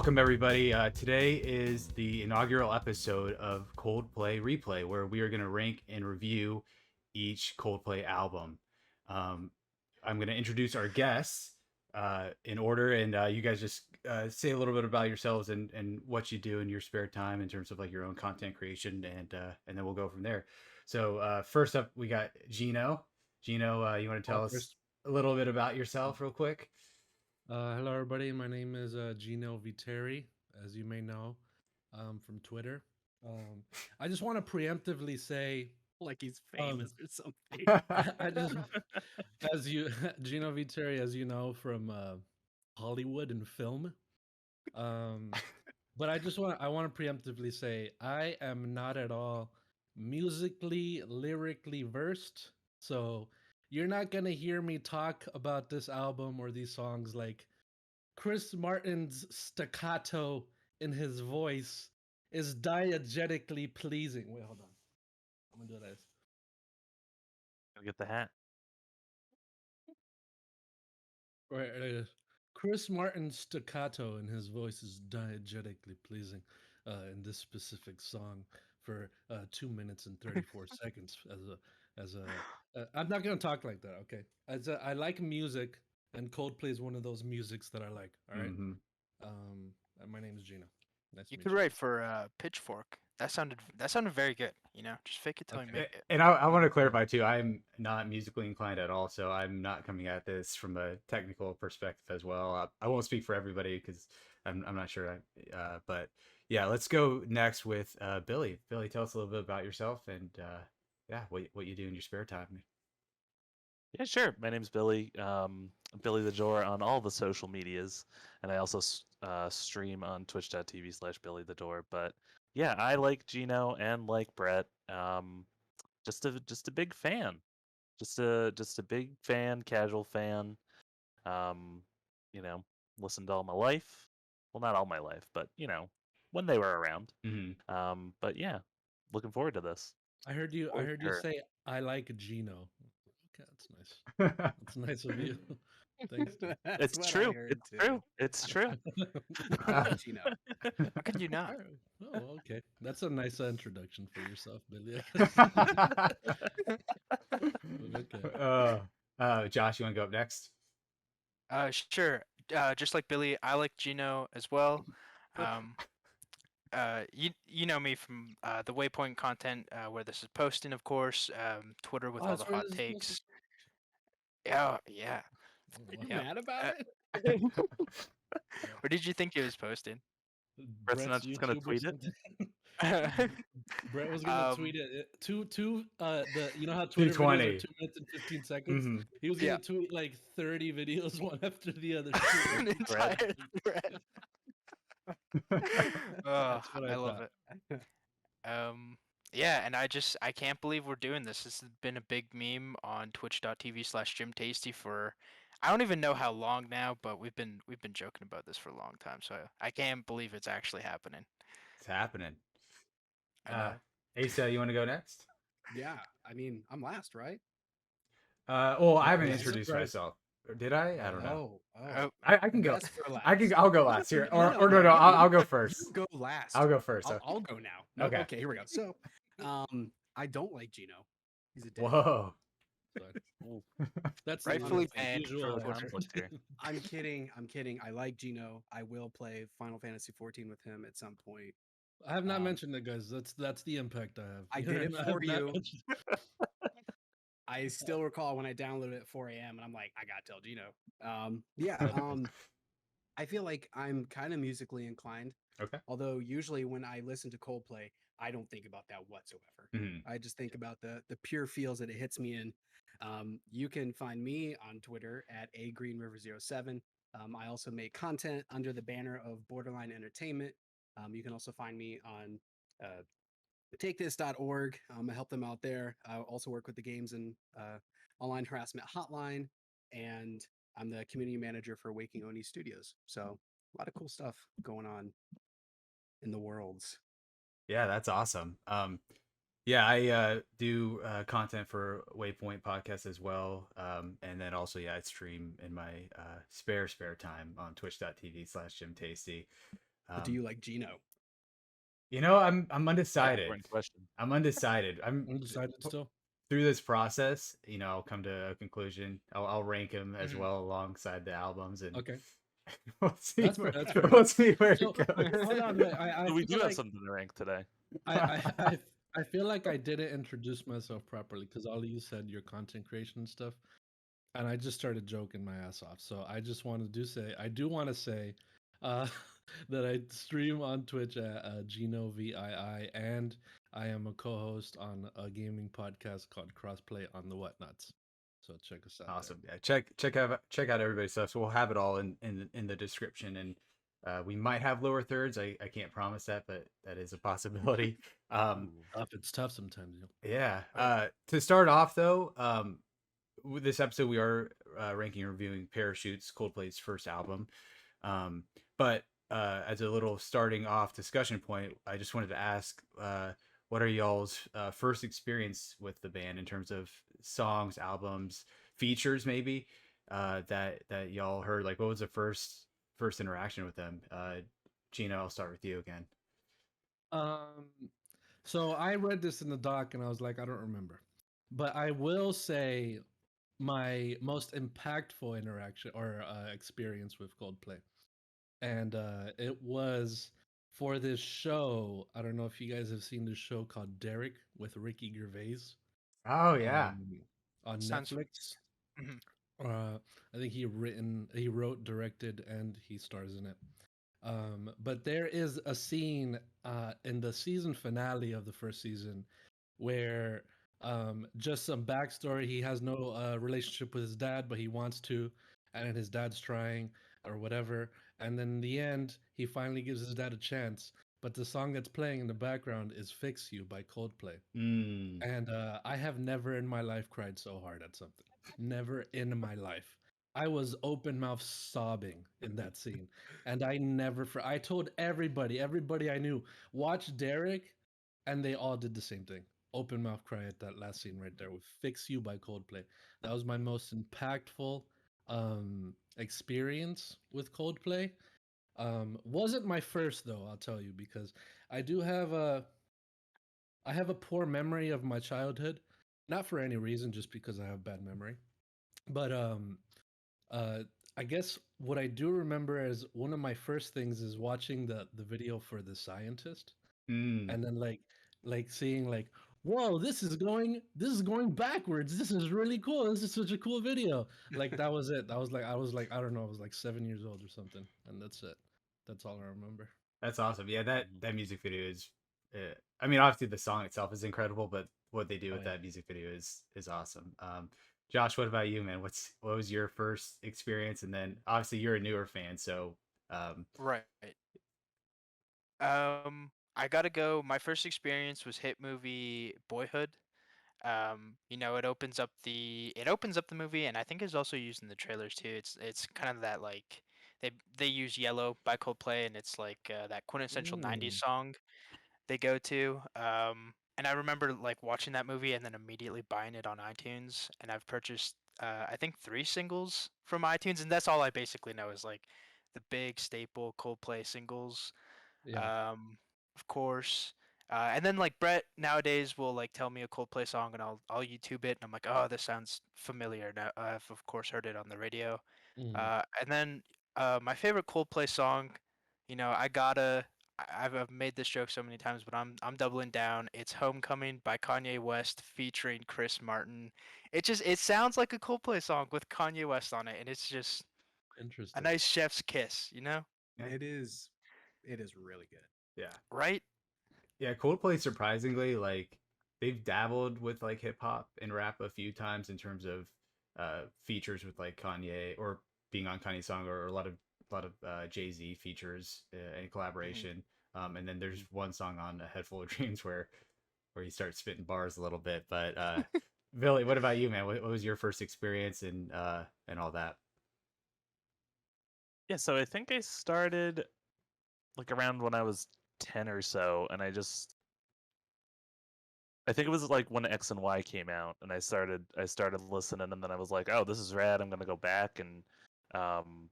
welcome everybody. Today is the inaugural episode of Coldplay Replay, where we are going to rank and review each Coldplay album. I'm going to introduce our guests in order, and you guys just say a little bit about yourselves and what you do in your spare time in terms of like your own content creation, and then we'll go from there. So first up, we got Gino. Gino, you want to tell us a little bit about yourself real quick? Hello, everybody. My name is Gino Venturi, as you may know from Twitter. I just want to preemptively say, like he's famous or something. I just, as you, Gino Venturi, as you know from Hollywood and film. But I want to preemptively say, I am not at all musically, lyrically versed. So you're not gonna hear me talk about this album or these songs like Chris Martin's staccato in his voice is diegetically pleasing. Wait, hold on. I'm gonna do this. Go get the hat. Right, Chris Martin's staccato in his voice is diegetically pleasing in this specific song for 2 minutes and 34 seconds. I'm not gonna talk like that. Okay, I like music, and Coldplay is one of those musics that I like. All right. Mm-hmm. My name is Gino. Nice You to meet could write for Pitchfork. That sounded very good. You know, just fake it till you make it. And I want to clarify too, I'm not musically inclined at all, so I'm not coming at this from a technical perspective as well. I won't speak for everybody because I'm not sure. But yeah, let's go next with Billy. Billy, tell us a little bit about yourself and yeah, what you do in your spare time. Yeah, sure. My name's Billy. BillytheDoor on all the social medias, and I also stream on twitch.tv/BillytheDoor. But yeah, I like Gino and like Bret. Just a big fan. Just a big fan, casual fan. You know, listened all my life. Well, not all my life, but you know, when they were around. Mm-hmm. But yeah, looking forward to this. I heard you say I like Gino. Okay, that's nice. That's nice of you. Thanks. It's true. It's true. It's true. Gino. How could you not? Oh, okay. That's a nice introduction for yourself, Billy. Okay. Josh, you want to go up next? Sure. Just like Billy, I like Gino as well. You know me from the Waypoint content where this is posting, of course. Twitter with all the hot takes. Yeah, yeah. Are you mad about it? Or did you think he was posting? Brett's not just gonna tweet it. Brett was gonna tweet it. You know how Twitter videos are 2 minutes and 15 seconds. Mm-hmm. He was gonna tweet like 30 videos one after the other. An entire thread. I love it. Yeah, and I can't believe we're doing this. This has been a big meme on twitch.tv/JimTasty for I don't even know how long now, but we've been joking about this for a long time. So I can't believe it's actually happening. It's happening. Asa, you want to go next? Yeah, I mean, I'm last, right? Well, I haven't introduced myself. Did I? I don't know. I can go. I'll go last here. Or no, I'll go first. You go last. I'll go first. I'll go now. No, okay, here we go. So, I don't like Gino. He's a dick. Whoa. That's rightfully banned. I'm kidding. I like Gino. I will play Final Fantasy 14 with him at some point. I have not mentioned it, guys. That's the impact I have. I did it for you. I still recall when I downloaded it at 4 a.m. and I'm like, I gotta tell Gino. I feel like I'm kind of musically inclined. Okay. Although usually when I listen to Coldplay, I don't think about that whatsoever. Mm-hmm. I just think about the pure feels that it hits me in. You can find me on Twitter at agreenriver07. I also make content under the banner of Borderline Entertainment. You can also find me on takethis.org. I help them out there. I also work with the Games and Online Harassment Hotline, and I'm the community manager for Waking Oni Studios. So a lot of cool stuff going on in the worlds. Yeah, that's awesome. Yeah, I do content for Waypoint podcast as well. And then also, yeah, I stream in my spare time on twitch.tv/JimTasty. But do you like Gino? I'm Yeah, undecided. important question. I'm undecided. I'm Undecided still. through this process. I'll come to a conclusion. I'll rank them as Mhm. well alongside the albums, and Okay. we'll see. That's Where, that's fair we'll enough. see where So it goes. hold on, wait. I So we feel do have like something to rank today. I feel like I didn't introduce myself properly because all of you said your content creation and stuff, and I just started joking my ass off. So I just wanted to say I do want to say uh, that I stream on Twitch at Gino VII, and I am a co-host on a gaming podcast called Crossplay on the Whatnots. So check us out Awesome. Yeah, check out everybody's stuff. So we'll have it all in the description, and we might have lower thirds. I can't promise that, but that is a possibility. there. Tough. It's tough sometimes. Yeah. To start off though, with this episode we are ranking and reviewing Parachutes, Coldplay's first album. But as a little starting off discussion point, I just wanted to ask, what are y'all's first experience with the band in terms of songs, albums, features, maybe that y'all heard? Like, what was the first interaction with them? Gino, I'll start with you again. Um, so I read this in the doc and I was like, I don't remember. But I will say my most impactful interaction or experience with Coldplay. And it was for this show. I don't know if you guys have seen this show called Derek with Ricky Gervais Oh yeah. um, on Sounds. Netflix. Mhm. I think he wrote, directed, and he stars in it. But there is a scene in the season finale of the first season where just some backstory. He has no relationship with his dad, but he wants to, and his dad's trying or whatever. And then in the end, he finally gives his dad a chance. But the song that's playing in the background is "Fix You" by Coldplay. Mm. And I have never in my life cried so hard at something. Never in my life. I was open mouth sobbing in that scene. And I told everybody I knew, watch Derek, and they all did the same thing. Open mouth cry at that last scene right there with Fix You by Coldplay. That was my most impactful experience with Coldplay. Wasn't my first though, I'll tell you, because I do have a poor memory of my childhood, not for any reason, just because I have bad memory. But uh, I guess what I do remember as one of my first things is watching the video for The Scientist, Mm. and then like seeing like, whoa, this is going backwards. This is really cool. This is such a cool video. Like that was it. I was like I don't know. I was like 7 years old or something, and that's it. That's all I remember. That's awesome. Yeah, that music video is. I mean, obviously the song itself is incredible, but what they do Oh with yeah. that music video is awesome. Josh, what about you, man? What was your first experience? And then obviously you're a newer fan, so Right. I gotta go. My first experience was hit movie Boyhood. It opens up the movie, and I think it's also used in the trailers too. It's kind of that like they use Yellow by Coldplay, and it's like that quintessential '90s Mm, song they go to. And I remember like watching that movie and then immediately buying it on iTunes, and I've purchased I think 3 singles from iTunes, and that's all I basically know is like the big staple Coldplay singles, yeah. um, of course. And then like Brett nowadays will like tell me a Coldplay song and I'll YouTube it and I'm like, oh, this sounds familiar. Now I've of course heard it on the radio. Mm, And then my favorite Coldplay song, I gotta. I've made this joke so many times, but I'm doubling down. It's "Homecoming" by Kanye West featuring Chris Martin. It sounds like a Coldplay song with Kanye West on it, and it's just a interesting. nice chef's kiss, yeah, It is really good. yeah, right? yeah. Coldplay surprisingly, like, they've dabbled with like hip hop and rap a few times in terms of features with like Kanye or being on Kanye's song, or a lot of Jay-Z features and Mhm. collaboration. And then there's one song on A Head Full of Dreams where he starts spitting bars a little bit. But Billy, what about you, man? What was your first experience and all that? Yeah, so I think I started like around when I was 10 or so, and I think it was like when X and Y came out, and I started listening, and then I was like, oh, this is rad. I'm gonna go back and um,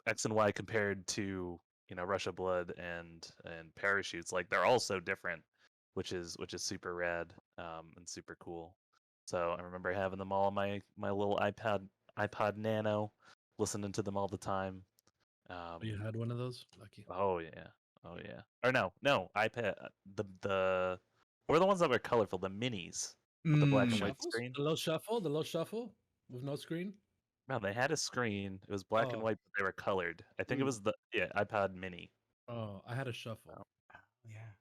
X and Y compared to Rush of Blood and Parachutes, like they're all so different, which is super rad, and super cool. So I remember having them all on my little iPod Nano, listening to them all the time. You had one of those? Lucky. Oh yeah, oh yeah. Or no, iPad. The what were the ones that were colorful? The minis with the black and white Shuffles? screen. The low shuffle with no screen. No, they had a screen. It was black and Oh, white, but they were colored. I think it Mm. was the iPod Mini. oh, I had a shuffle. Oh. Yeah.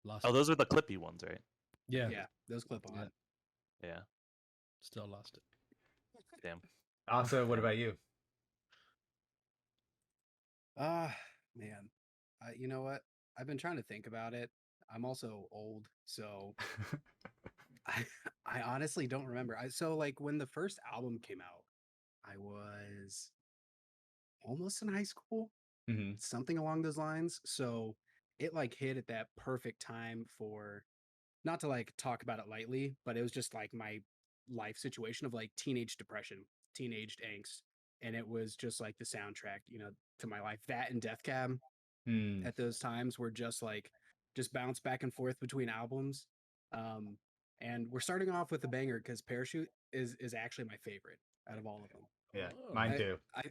Lost Oh, it. those were the clippy ones, right? Yeah, Yeah, those clip on. Yeah. Yeah. Still lost it. Damn. Also, what about you? Man, you know what? I've been trying to think about it. I'm also old, so I I honestly don't remember. So like when the first album came out, I was almost in high school, hmm something along those lines. So it like hit at that perfect time for, not to like talk about it lightly, but it was just like my life situation of like teenage depression, teenage angst. And it was just like the soundtrack, to my life. That and Death Cab Mm. at those times were just bounce back and forth between albums. Um, and we're starting off with a banger because Parachute is actually my favorite out of all of them. Yeah, Oh. mine I too. I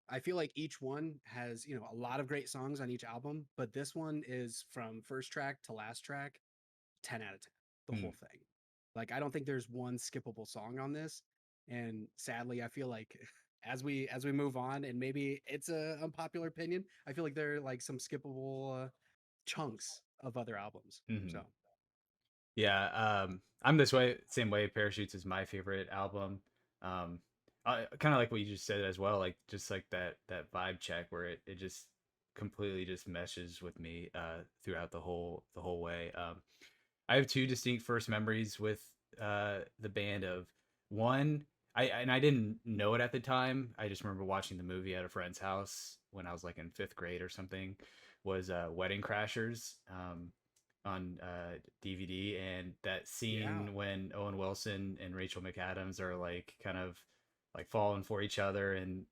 I feel like each one has, a lot of great songs on each album, but this one is from first track to last track, 10 out of 10, the Hmm. whole thing. Like I don't think there's one skippable song on this. And sadly, I feel like as we move on, and maybe it's a unpopular opinion, I feel like there are like some skippable chunks of other albums. Mhm. So Yeah, I'm this way, same way. Parachutes is my favorite album. Um, kind of like what you just said as well, like just like that vibe check where it just completely just meshes with me throughout the whole way. I have two distinct first memories with the band. Of one, I didn't know it at the time. I just remember watching the movie at a friend's house when I was like in fifth grade or something. Was Wedding Crashers. On DVD, and that yeah, scene when Owen Wilson and Rachel McAdams are like kind of like falling for each other, and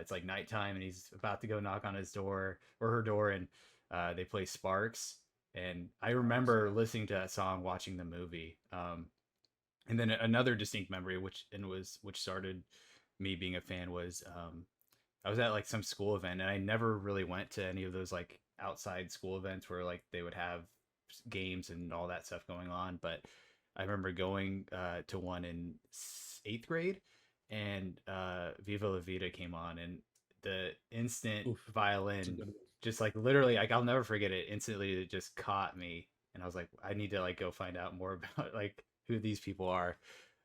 it's like nighttime, and he's about to go knock on his door or her door, and they play Sparks. And I remember yeah. listening to that song, watching the movie. And then another distinct memory, which started me being a fan, was I was at like some school event, and I never really went to any of those like outside school events where like they would have games and all that stuff going on. But I remember going to one in eighth grade, and Viva La Vida came on, and the instant Oof. That's a violin, good one. just like literally, like I'll never forget it. Instantly, it just caught me, and I was like, I need to like go find out more about like who these people are,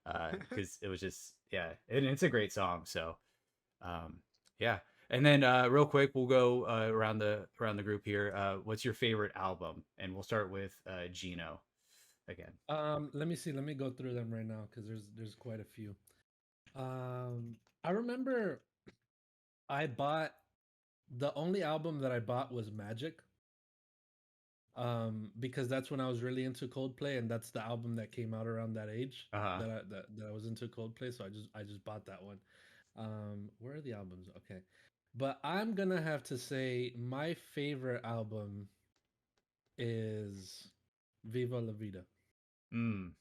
because it was just, yeah, and it's a great song. So yeah. And then real quick, we'll go around the group here. What's your favorite album? And we'll start with Gino again. Let me see. Let me go through them right now because there's quite a few. I remember I bought the only album that I bought was Magic. Because that's when I was really into Coldplay, and that's the album that came out around that age Uh-huh. that I was into Coldplay. So I just bought that one. Where are the albums? Okay, but I'm gonna have to say my favorite album is Viva La Vida. Mm,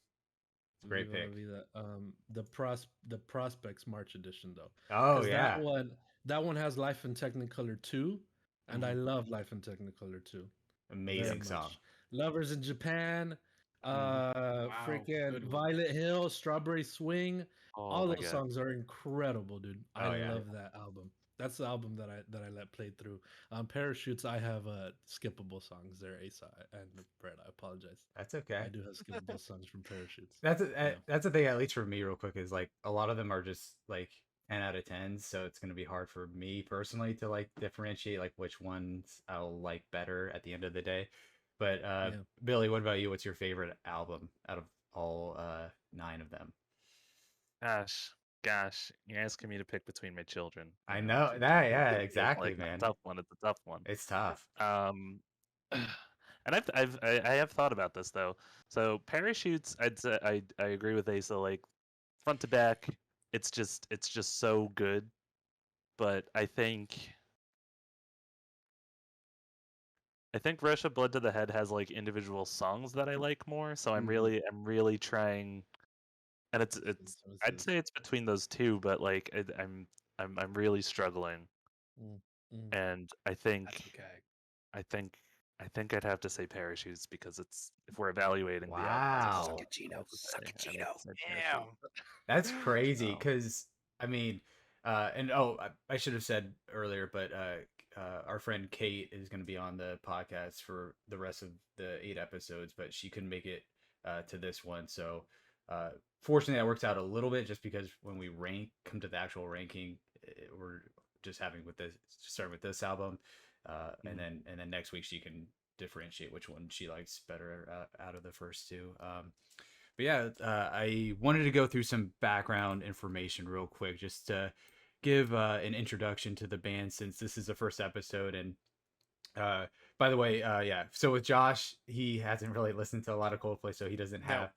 great Viva La pick. Vida. The Prospects March edition though, Oh because that yeah, one has Life in Technicolor 2, and I Mhm. love Life in Technicolor 2 very amazing song. much. Lovers in Japan, Wow, freaking good one. Violet Hill, Strawberry Swing. Oh All my those god. songs are incredible, dude. I Oh yeah, love that album. That's the album that I let play through. Parachutes, I have skippable songs there, Asa and Brett. I apologize. that's okay. I do have skippable songs from Parachutes. That's Yeah. that's the thing, at least for me, real quick, is like a lot of them are just like 10 out of 10s, so it's gonna be hard for me personally to like differentiate like which ones I'll like better at the end of the day. But Yeah. Billy, what about you? What's your favorite album out of all nine of them? Gosh, you're asking me to pick between my children. I know It's, that, yeah, it's exactly, like a man. tough one. It's a tough one. It's tough. And I have thought about this though. So Parachutes, I'd say I agree with Asa. Like front to back, it's just so good. But I think I think Russia Blood to the Head has like individual songs that I like more, so I'm really trying, and I'd say it's between those two, but like I'm really struggling, Mm, mm. and That's okay. I think I think I'd have to say Parachutes because it's if we're evaluating the album as a Wow. whole, Suck it, Gino. I have to Suck it, say- I Gino. have to say Damn. Parachutes. That's crazy So- because I mean, I should have said earlier, but our friend Kate is going to be on the podcast for the rest of the 8 episodes, but she couldn't make it to this one. So fortunately, that works out a little bit just because when we come to the actual ranking, we're just starting with this album, and then next week she can differentiate which one she likes better out of the first two. But yeah, I wanted to go through some background information real quick just to give an introduction to the band since this is the first episode. And by the way, yeah, so with Josh, he hasn't really listened to a lot of Coldplay, so he doesn't have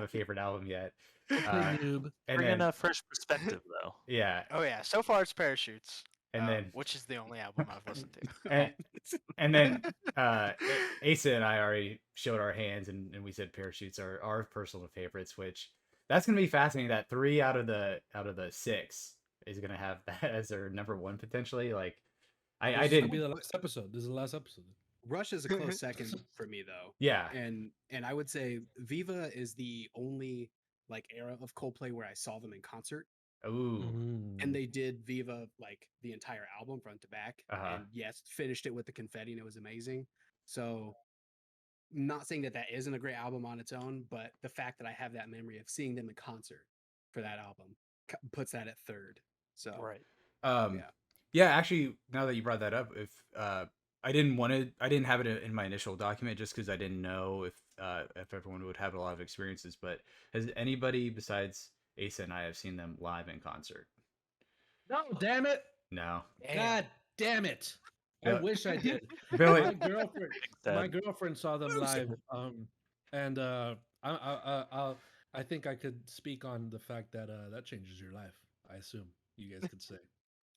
a favorite album yet. Coldplay noob. And Bring in then a fresh perspective, though. yeah, Oh yeah, so far it's Parachutes, and then which is the only album I've listened to. and then Asa and I already showed our hands and we said Parachutes are our personal favorites, which that's gonna be fascinating. That 3 out of the 6 is gonna have that as their number 1 potentially. Like I This is didn't. gonna be the last episode. This is the last episode. Rush is a close second for me though. Yeah. And I would say Viva is the only like era of Coldplay where I saw them in concert. Ooh. And they did Viva like the entire album front to back. Uh-huh. And yes, finished it with the confetti and it was amazing. So not saying that that isn't a great album on its own, but the fact that I have that memory of seeing them in concert for that album puts that at third. So Right. Yeah, actually, now that you brought that up, if I didn't have it in my initial document just because I didn't know if everyone would have a lot of experiences. But has anybody besides Asa and I have seen them live in concert? No, damn it! No. God damn it! I Yeah. wish I did. Billy, My girlfriend saw them live. And I think I could speak on the fact that that changes your life. I assume you guys could say,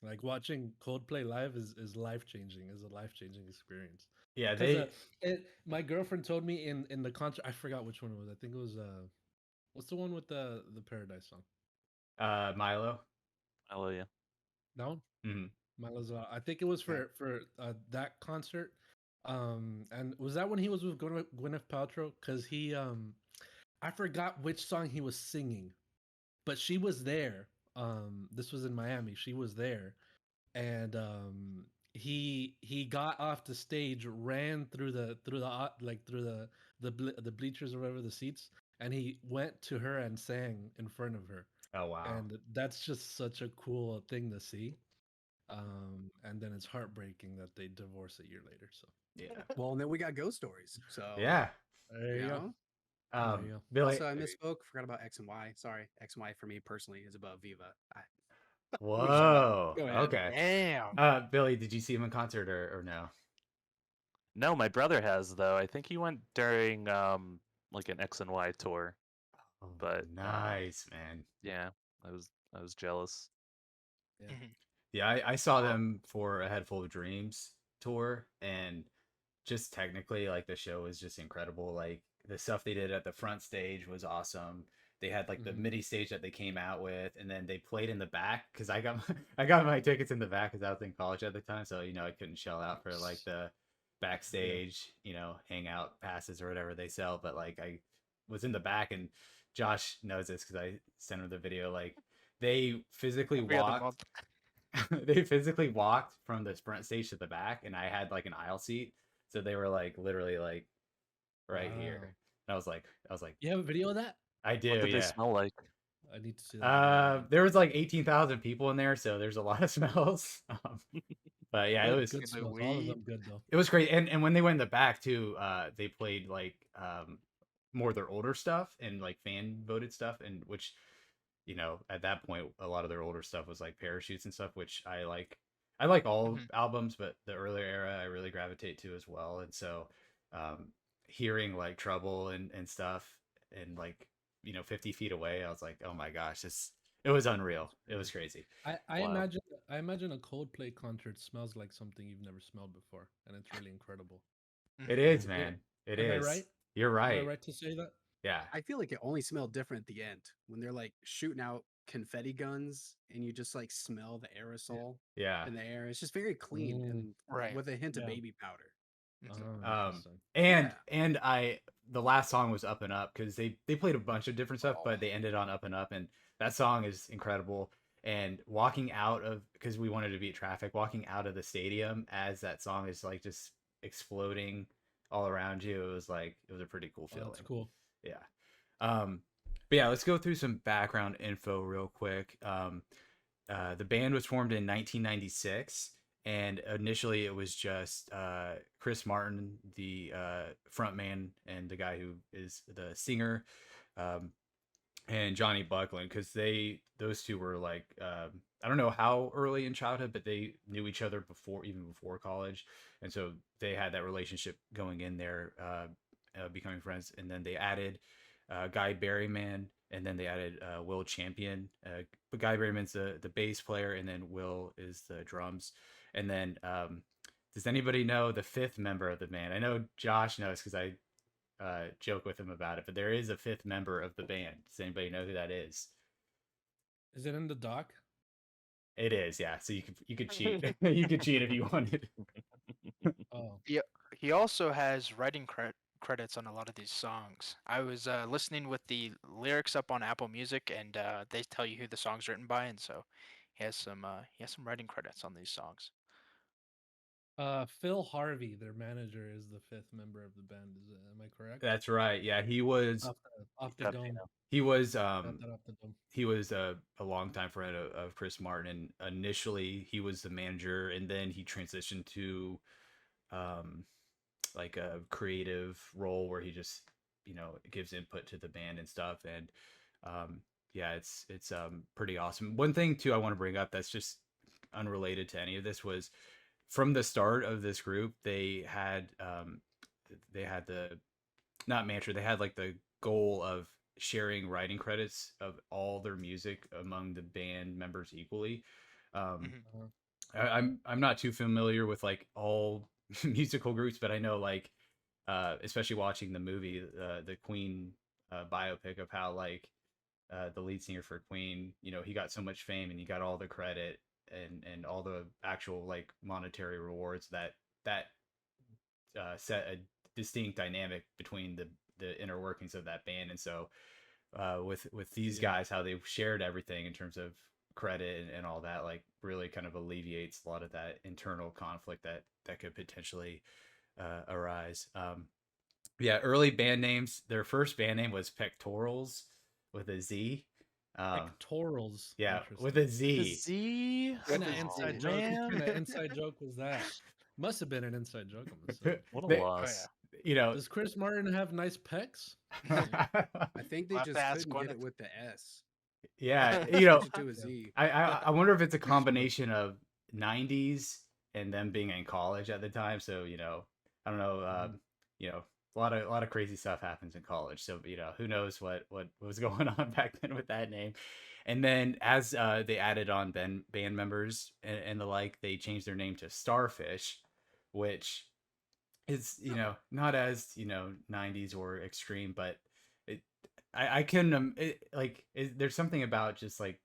like watching Coldplay live is life changing. Is a life changing experience. yeah, Because my girlfriend told me in the concert. I forgot which one it was. I think it was what's the one with the Paradise song? Milo. Oh yeah. That one. Mm-hmm. Milo's I think it was for that concert. And was that when he was with Gwyneth Paltrow? Because he I forgot which song he was singing, but she was there. This was in Miami. She was there, and he got off the stage, ran through the like through the bleachers or whatever, the seats, and he went to her and sang in front of her. Oh wow. And that's just such a cool thing to see. And then it's heartbreaking that they divorce a year later. So Yeah. well, and then we got ghost stories. So Yeah. there you go. There you go. Billy. Also, I misspoke. Forgot about X and Y. Sorry, X and Y for me personally is above Viva. Whoa. Go ahead. Okay. Damn. Billy, did you see him in concert or no? No, my brother has though. I think he went during like an X and Y tour. Oh, But nice, man. Yeah, I was jealous. Yeah. Yeah, I saw them for a Head Full of Dreams tour, and just technically, like the show was just incredible. Like the stuff they did at the front stage was awesome. They had like the midi stage that they came out with, and then they played in the back because I got my tickets in the back because I was in college at the time, so I couldn't shell out for like the backstage, hangout passes or whatever they sell. But like I was in the back, and Josh knows this because I sent him the video. Like they physically walked. They physically walked from the front stage to the back, and I had like an aisle seat, so they were like literally like right here. And I was like, You have a video of that? I do. What did Yeah. they smell like? I need to see that. There was like 18,000 people in there, so there's a lot of smells. But yeah, it was good smells. All of them good though. it was great. And when they went in the back too, they played like more of their older stuff and like fan voted stuff, and which at that point a lot of their older stuff was like Parachutes and stuff, which I like. I like all albums, but the earlier era I really gravitate to as well. And so hearing like Trouble and stuff, and like 50 feet away, I was like, oh my gosh, it was unreal. It was crazy. I imagine a Coldplay concert smells like something you've never smelled before, and it's really incredible. It Mhm. is, man. It Am I is. right? You're Am I right. right to say that? Yeah. I feel like it only smelled different at the end when they're like shooting out confetti guns and you just like smell the aerosol Yeah. in the air. It's just very clean Mm, and Right. with a hint of yeah. baby powder. Mhm. Interesting. And Yeah. the last song was Up and Up because they played a bunch of different stuff, Oh, but they ended on Up and Up, and that song is incredible. And walking out of, because we wanted to beat traffic, walking out of the stadium as that song is like just exploding all around you, it was a pretty cool Oh, feeling. that's cool. Yeah. But yeah, let's go through some background info real quick. The band was formed in 1996, and initially it was just Chris Martin, the frontman, and the guy who is the singer, um, and Johnny Buckland, because those two were like I don't know how early in childhood, but they knew each other even before college, and so they had that relationship going in there, becoming friends, and then they added Guy Berryman, and then they added Will Champion. But Guy Berryman's the bass player, and then Will is the drums, and then does anybody know the fifth member of the band? I know Josh knows because I joke with him about it, but there is a fifth member of the band. Does anybody know who that is? Is it in the doc? It is, yeah. So you could cheat. You could cheat if you wanted. Oh, He also has writing credits on a lot of these songs. I was listening with the lyrics up on Apple Music, and they tell you who the song's written by, and so he has some writing credits on these songs. Phil Harvey, their manager, is the fifth member of the band. Am I correct? That's right. Yeah, he was Off the Tough, dome. he was Got that off the dome. he was a longtime friend of Chris Martin, and initially he was the manager, and then he transitioned to um like a creative role where he just gives input to the band and stuff. And yeah, it's pretty awesome. One thing too I want to bring up that's just unrelated to any of this was from the start of this group they had the not mantra, they had like the goal of sharing writing credits of all their music among the band members equally. um Mhm. Uh-huh. I'm not too familiar with like all musical groups, but I know like especially watching the movie, the Queen biopic, of how like the lead singer for Queen, he got so much fame and he got all the credit and all the actual like monetary rewards that set a distinct dynamic between the inner workings of that band. And so with these Yeah. guys, how they've shared everything in terms of credit and all that, like really kind of alleviates a lot of that internal conflict that could potentially arise. Yeah, early band names, their first band name was Pectorals with a Z. Pectorals. Yeah, with Interesting. a The Z. Z. What kind of Oh, inside joke? What man. kind of inside joke was that? Must have been an inside joke. I'm assuming. What a They- Oh loss. Does Chris Martin have nice pecs? yeah. I think they We'll have to just ask couldn't get Gwyneth. it with the S. yeah, Switch it to a Yeah. Z. I wonder if it's a combination of 90s and them being in college at the time. So, I don't know, a lot of crazy stuff happens in college. So, who knows what was going on back then with that name. And then as they added on band members and the like, they changed their name to Starfish, which is, not as, 90s or extreme, but it I can there's something about just like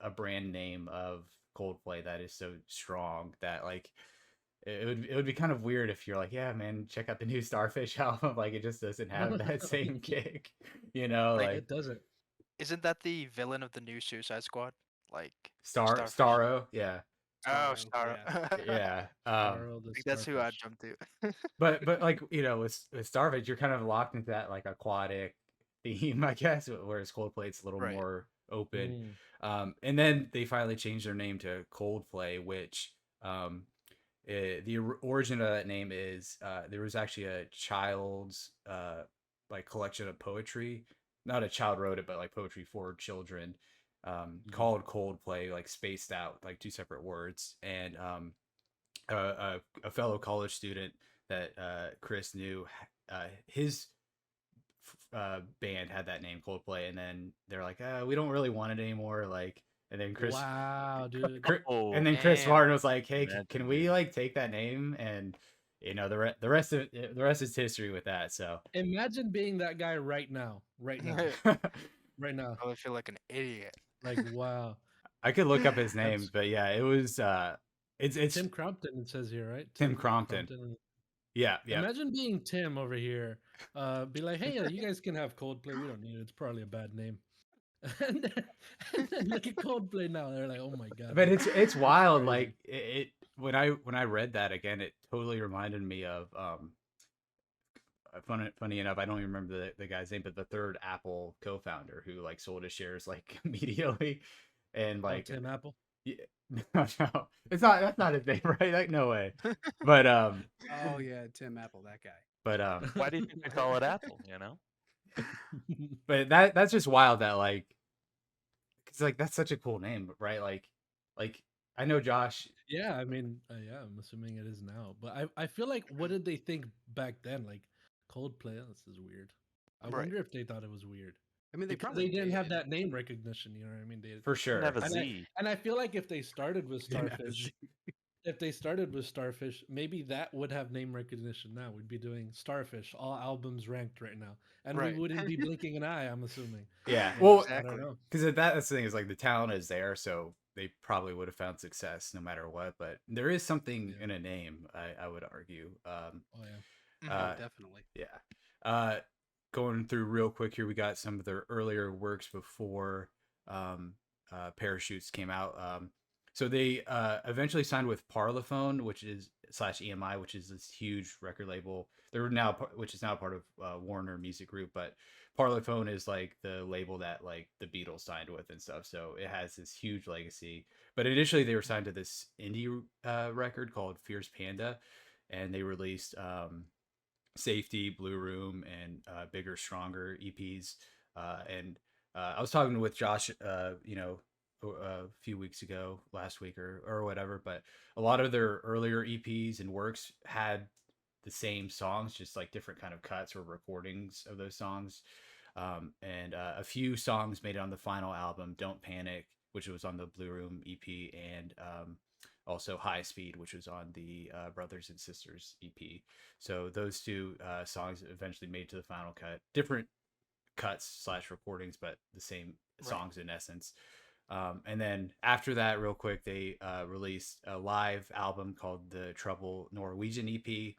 a brand name of Coldplay that is so strong that like it would be kind of weird if you're like, yeah, man, check out the new Starfish album. Like it just doesn't have that same kick, Like, like It doesn't. isn't that the villain of the new Suicide Squad? Like Starfish? Starro, yeah, Oh, Starro, Starro. yeah. yeah. Starro the I think that's who I'd starfish. jump to. But like with Starfish, you're kind of locked into that like aquatic theme, I guess. Whereas Coldplay's a little Right. more open. Mm. And then they finally changed their name to Coldplay, which the origin of that name is there was actually a child's like collection of poetry. Not a child wrote it, but like poetry for children, called Coldplay, like spaced out, like two separate words. And a fellow college student that Chris knew, his band had that name Coldplay, and then they're like, we don't really want it anymore. Like, and then Wow, dude. And then Chris Damn. Martin was like, hey, Imagine, can we dude. like take that name? And the rest is history with that. So Imagine being that guy right now. Right now. Right now. I feel like an idiot. Like, wow. I could look up his name, That's but yeah, it was it's Tim Crompton, it says here, right? Tim Crompton. Yeah. Imagine being Tim over here. Be like, hey, you guys can have Coldplay. We don't need it. It's probably a bad name. and then look at Coldplay now. They're like, oh my god. But man, it's wild. crazy. Like it when I read that again, it totally reminded me of funny enough, I don't even remember the guy's name, but the third Apple co-founder who like sold his shares like immediately, and like Tim Apple. yeah, no, it's not. That's not his name, right? Like no way. But Oh yeah, Tim Apple, that guy. but Why do you think they call it Apple? You know. but that's just wild. That like, cause like that's such a cool name, right? Like I know Josh. Yeah, I mean, yeah, I'm assuming it is now. But I feel like, what did they think back then? Like, Coldplay, oh, this is weird. I Right. wonder if they thought it was weird. I mean, they Because probably they didn't have did. that name recognition, you know what I mean? They For sure. Have a and Z. I feel like if they started with Didn't have a Starfish, Z. if they started with Starfish, maybe that would have name recognition now. We'd be doing Starfish, all albums ranked right now. And Right. we wouldn't be blinking an eye, I'm assuming. Yeah. You know, Well, I Exactly. don't know. because that's the thing is like the talent is there, so they probably would have found success no matter what. But there is something Yeah. in a name, I would argue. Oh, yeah. Oh, definitely. Yeah. Going through real quick here, we got some of their earlier works before Parachutes came out. So they eventually signed with Parlophone, which is /EMI, which is this huge record label. They're now, which is now part of Warner Music Group, but Parlophone is like the label that like the Beatles signed with and stuff. So it has this huge legacy. But initially, they were signed to this indie record called Fierce Panda, and they released Safety, Blue Room, and Bigger, Stronger EPs. And I was talking with Josh, a few weeks ago, last week or whatever, but a lot of their earlier EPs and works had the same songs, just like different kind of cuts or recordings of those songs. And a few songs made it on the final album, Don't Panic, which was on the Blue Room EP, and also High Speed, which was on the Brothers and Sisters EP. So those two songs eventually made to the final cut. Different cuts / recordings, but the same songs in essence. And then after that, real quick, they released a live album called the Trouble Norwegian EP,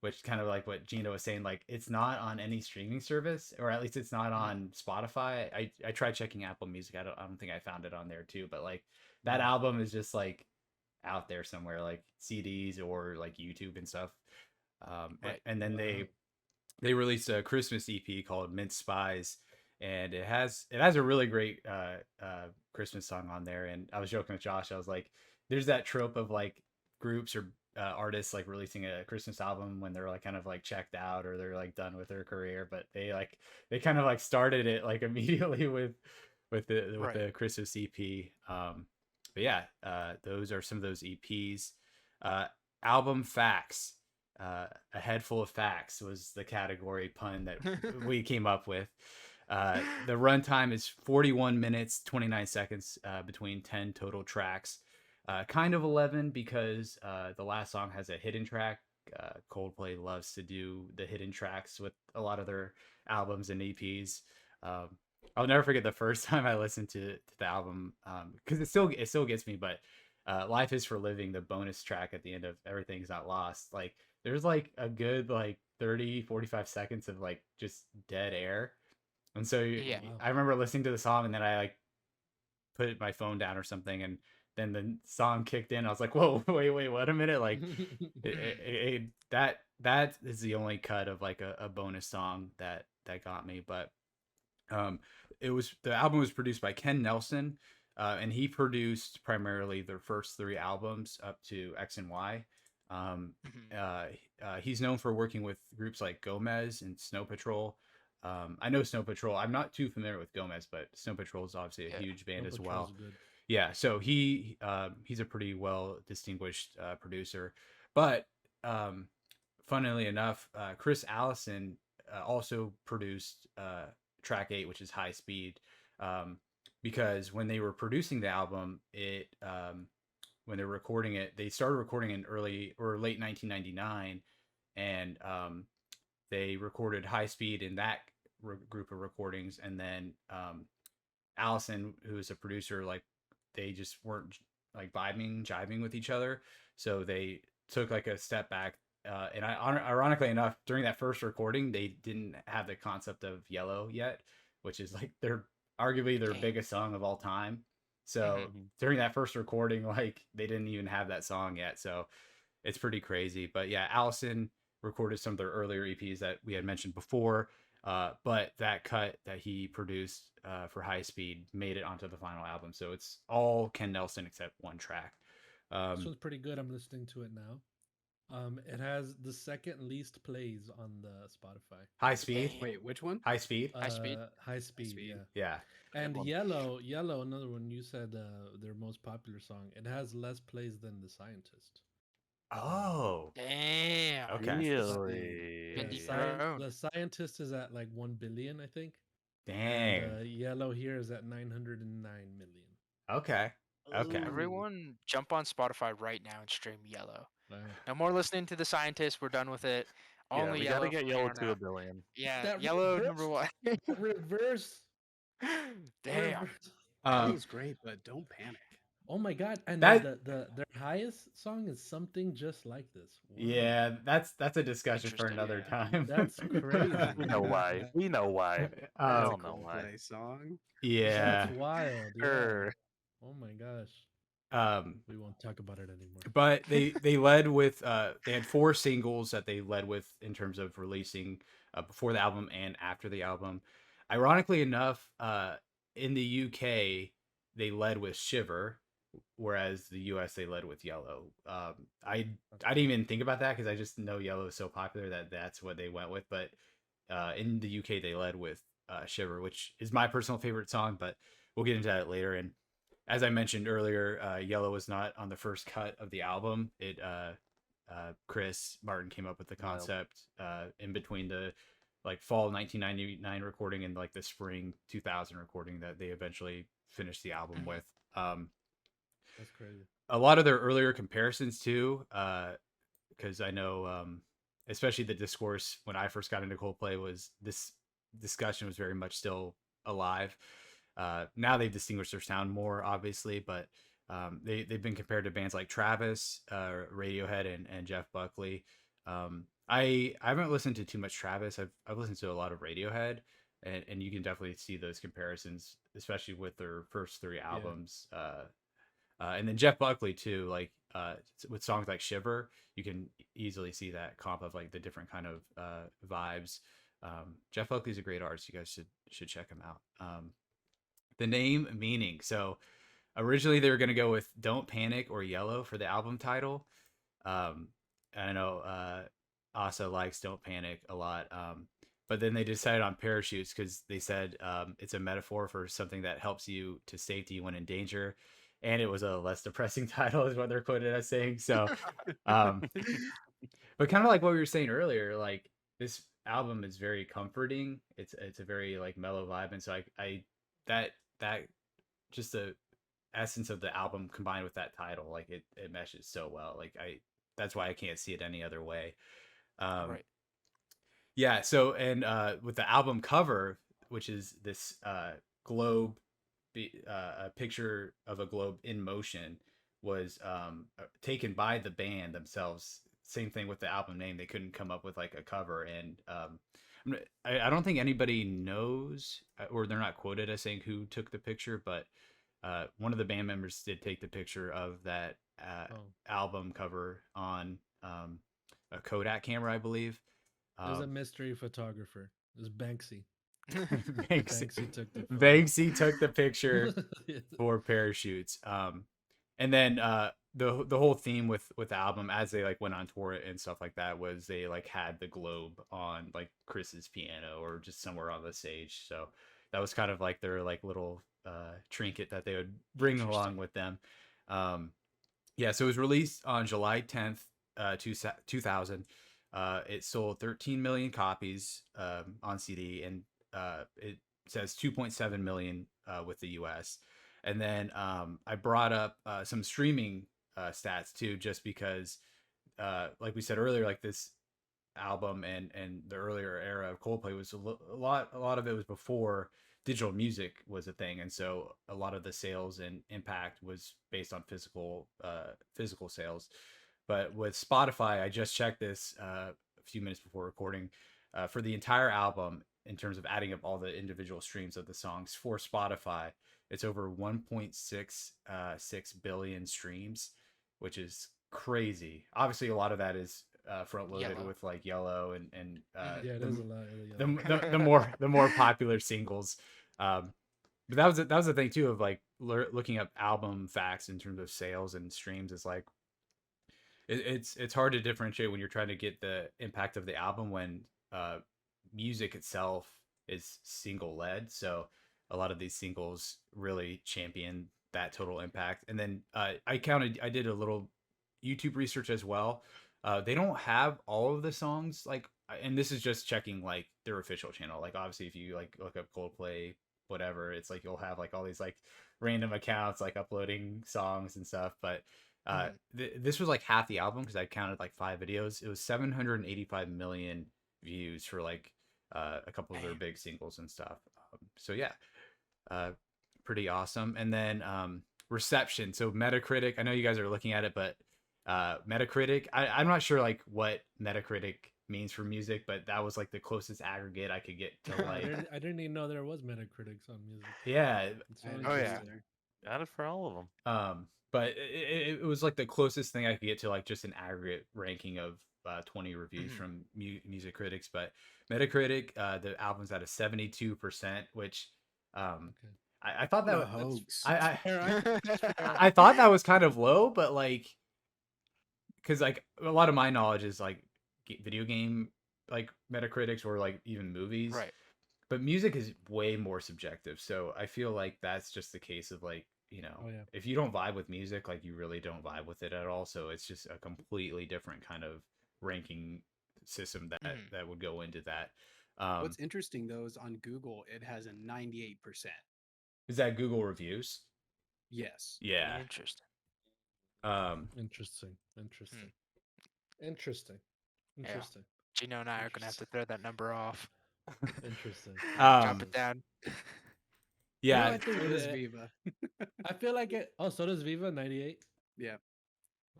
which kind of like what Gino was saying, like it's not on any streaming service, or at least it's not on Spotify. I tried checking Apple Music. I don't think I found it on there too, but like that album is just like out there somewhere, like CDs or like YouTube and stuff. And then they released a Christmas EP called Mint Spies, and it has a really great Christmas song on there. And I was joking with Josh, I was like, there's that trope of like groups or artists like releasing a Christmas album when they're like kind of like checked out or they're like done with their career, but they kind of like started it like immediately with the Christmas EP. But yeah, those are some of those EPs. Album facts. A head full of facts was the category pun that we came up with. The runtime is 41 minutes 29 seconds between 10 total tracks. Kind of 11 because the last song has a hidden track. Coldplay loves to do the hidden tracks with a lot of their albums and EPs. I'll never forget the first time I listened to the album because it still gets me. But Life Is for Living, the bonus track at the end of Everything's Not Lost, like there's like a good like 30-45 seconds of like just dead air. And so I remember listening to the song and then I like put my phone down or something, and then the song kicked in. I was like, whoa, wait a minute. Like that is the only cut of like a bonus song that got me. But the album was produced by Ken Nelson, and he produced primarily their first 3 albums up to X and Y. He's known for working with groups like Gomez and Snow Patrol. I know Snow Patrol. I'm not too familiar with Gomez, but Snow Patrol is obviously a huge band as well. Yeah, so he's a pretty well distinguished producer. But funnily enough, Chris Allison also produced track 8, which is High Speed, because when they were producing the album, when they're recording it, they started recording in early or late 1999, and they recorded High Speed in that group of recordings, and then Allison, who is a producer, like they just weren't like jiving with each other, so they took like a step back. And ironically enough, during that first recording, they didn't have the concept of Yellow yet, which is like arguably their Dang. biggest song of all time. So Mhm. during that first recording, like they didn't even have that song yet. So it's pretty crazy. But yeah, Allison recorded some of their earlier EPs that we had mentioned before. But that cut that he produced for High Speed made it onto the final album. So it's all Ken Nelson except one track. This one's pretty good. I'm listening to it now. It has the second least plays on the Spotify. High Speed. Dang. Wait, which one? High Speed. High Speed? High Speed, Speed. yeah. Yeah. And one. Yellow, another one. You said their most popular song. It has less plays than The Scientist. Oh. Damn. Okay. Really? Been The, dethroned. the Scientist is at like 1 billion, I think. Dang. And Yellow here is at 909 million. Okay. Okay. Ooh. Everyone jump on Spotify right now and stream Yellow. Wow. No more listening to The Scientist. We're done with it. Yeah, Only we Yellow gotta get from Yellow here on to a out. billion. Yeah, That Yellow reverse- number one. Reverse. Damn. reverse- Yellow's great, but don't panic. Oh my god! And That- their highest song is Something Just Like This. Wow. Yeah, that's a discussion for Interesting, another yeah. time. That's crazy. We know why. We know why. That's I a don't know why. Coldplay song. Yeah. That's wild. Yeah. Sure. Oh my gosh. We won't talk about it anymore. But they led with they had 4 singles that they led with in terms of releasing before the album and after the album. Ironically enough, in the UK they led with Shiver, whereas the US they led with Yellow. I didn't even think about that because I just know Yellow is so popular that that's what they went with. But in the UK they led with Shiver, which is my personal favorite song, but we'll get into that later. And as I mentioned earlier, Yellow was not on the first cut of the album. It Chris Martin came up with the Wild. concept in between the like fall 1999 recording and like the spring 2000 recording that they eventually finished the album with. That's crazy. A lot of their earlier comparisons too, because I know, especially the discourse when I first got into Coldplay was this discussion was very much still alive. Now they've distinguished their sound more, obviously, but they've been compared to bands like Travis, Radiohead, and Jeff Buckley. I haven't listened to too much Travis. I've listened to a lot of Radiohead, and you can definitely see those comparisons, especially with their first 3 albums. And then Jeff Buckley too, like with songs like Shiver, you can easily see that comp of like the different kind of vibes. Jeff Buckley's a great artist. You guys should check him out. The name meaning. So originally they were going to go with Don't Panic or Yellow for the album title. I know Asa likes Don't Panic a lot. But then they decided on parachutes because they said it's a metaphor for something that helps you to safety when in danger. And it was a less depressing title is what they're quoted as saying. So, but kind of like what we were saying earlier, like this album is very comforting. It's a very like mellow vibe. And so I that just the essence of the album combined with that title, like it meshes so well. Like that's why I can't see it any other way. Right. Yeah. So, and with the album cover, which is this globe, a picture of a globe in motion, was taken by the band themselves. Same thing with the album name; they couldn't come up with like a cover, and I don't think anybody knows, or they're not quoted as saying who took the picture, but one of the band members did take the picture of that album cover on a Kodak camera, I believe. There's a mystery photographer. It's Banksy. Banksy took the photo. Banksy took the picture for parachutes. And then the whole theme with the album as they like went on tour and stuff like that was they like had the globe on like Chris's piano or just somewhere on the stage. So that was kind of like their like little trinket that they would bring along with them. Yeah, so it was released on July 10th, 2000. It sold 13 million copies on CD, and it says 2.7 million with the US. And then I brought up some streaming stats too, just because, like we said earlier, like this album and the earlier era of Coldplay was a lot of it was before digital music was a thing, and so a lot of the sales and impact was based on physical sales. But with Spotify, I just checked this a few minutes before recording, for the entire album in terms of adding up all the individual streams of the songs for Spotify, it's over 1.66 billion streams, which is crazy. Obviously, a lot of that is front loaded Yellow. with like Yellow and Yeah, the, there's a lot of the more popular singles. But that was the thing too of like looking up album facts in terms of sales and streams. Is like it's hard to differentiate when you're trying to get the impact of the album when music itself is single led. So a lot of these singles really champion that total impact. And then I did a little YouTube research as well. They don't have all of the songs like, and this is just checking like their official channel. Like obviously if you like look up Coldplay, whatever, it's like you'll have like all these like random accounts like uploading songs and stuff. But this was like half the album because I counted like 5 videos. It was 785 million views for like a couple of their big singles and stuff. So yeah, pretty awesome. And then reception. So Metacritic, I know you guys are looking at it, but Metacritic, I'm not sure like what Metacritic means for music, but that was like the closest aggregate I could get to like I didn't even know there was Metacritics on music. yeah. Oh, yeah. Got it for all of them. But it was like the closest thing I could get to like just an aggregate ranking of 20 reviews from music critics. But Metacritic, the album's at a 72%, which I thought that was hoax. I thought that was kind of low, but like because like a lot of my knowledge is like video game like Metacritics or like even movies, Right. but music is way more subjective. So I feel like that's just the case of like, you know, if you don't vibe with music, like you really don't vibe with it at all. So it's just a completely different kind of ranking system that would go into that. What's interesting though is on Google it has a 98%. Is that Google reviews? Yes. Yeah. Interesting. Interesting. Gino and I are gonna have to throw that number off. Interesting. Drop it down. Yeah. I think it is Viva. I feel like it. Oh, so does Viva 98. Yeah.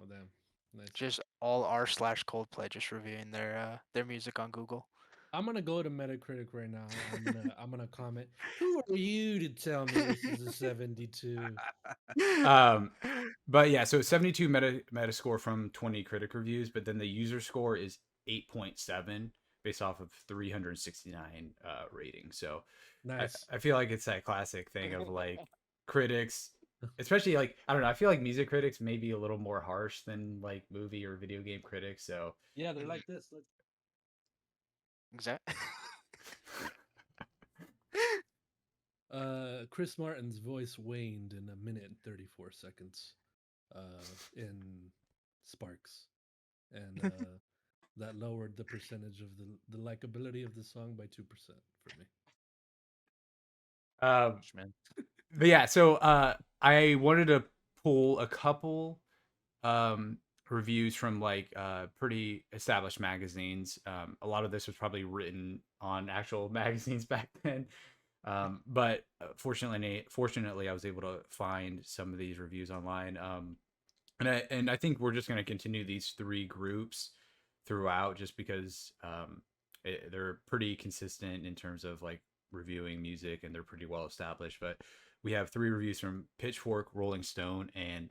Oh damn. Nice. Just all r/Coldplay just reviewing their music on Google. I'm gonna go to Metacritic right now. I'm gonna comment. Who are you to tell me this is a 72? But yeah, so 72 Metascore from 20 critic reviews, but then the user score is 8.7 based off of 369 ratings. So Nice. I feel like it's that classic thing of like critics, especially like I don't know. I feel like music critics may be a little more harsh than like movie or video game critics. So Yeah, they're like this. Look. Exactly. Chris Martin's voice waned in 1 minute and 34 seconds in Sparks, and that lowered the percentage of the likability of the song by 2% for me. Man. But yeah, so I wanted to pull a couple reviews from like pretty established magazines. A lot of this was probably written on actual magazines back then. But fortunately I was able to find some of these reviews online. And I think we're just going to continue these 3 groups throughout just because they're pretty consistent in terms of like reviewing music and they're pretty well established. But we have 3 reviews from Pitchfork, Rolling Stone, and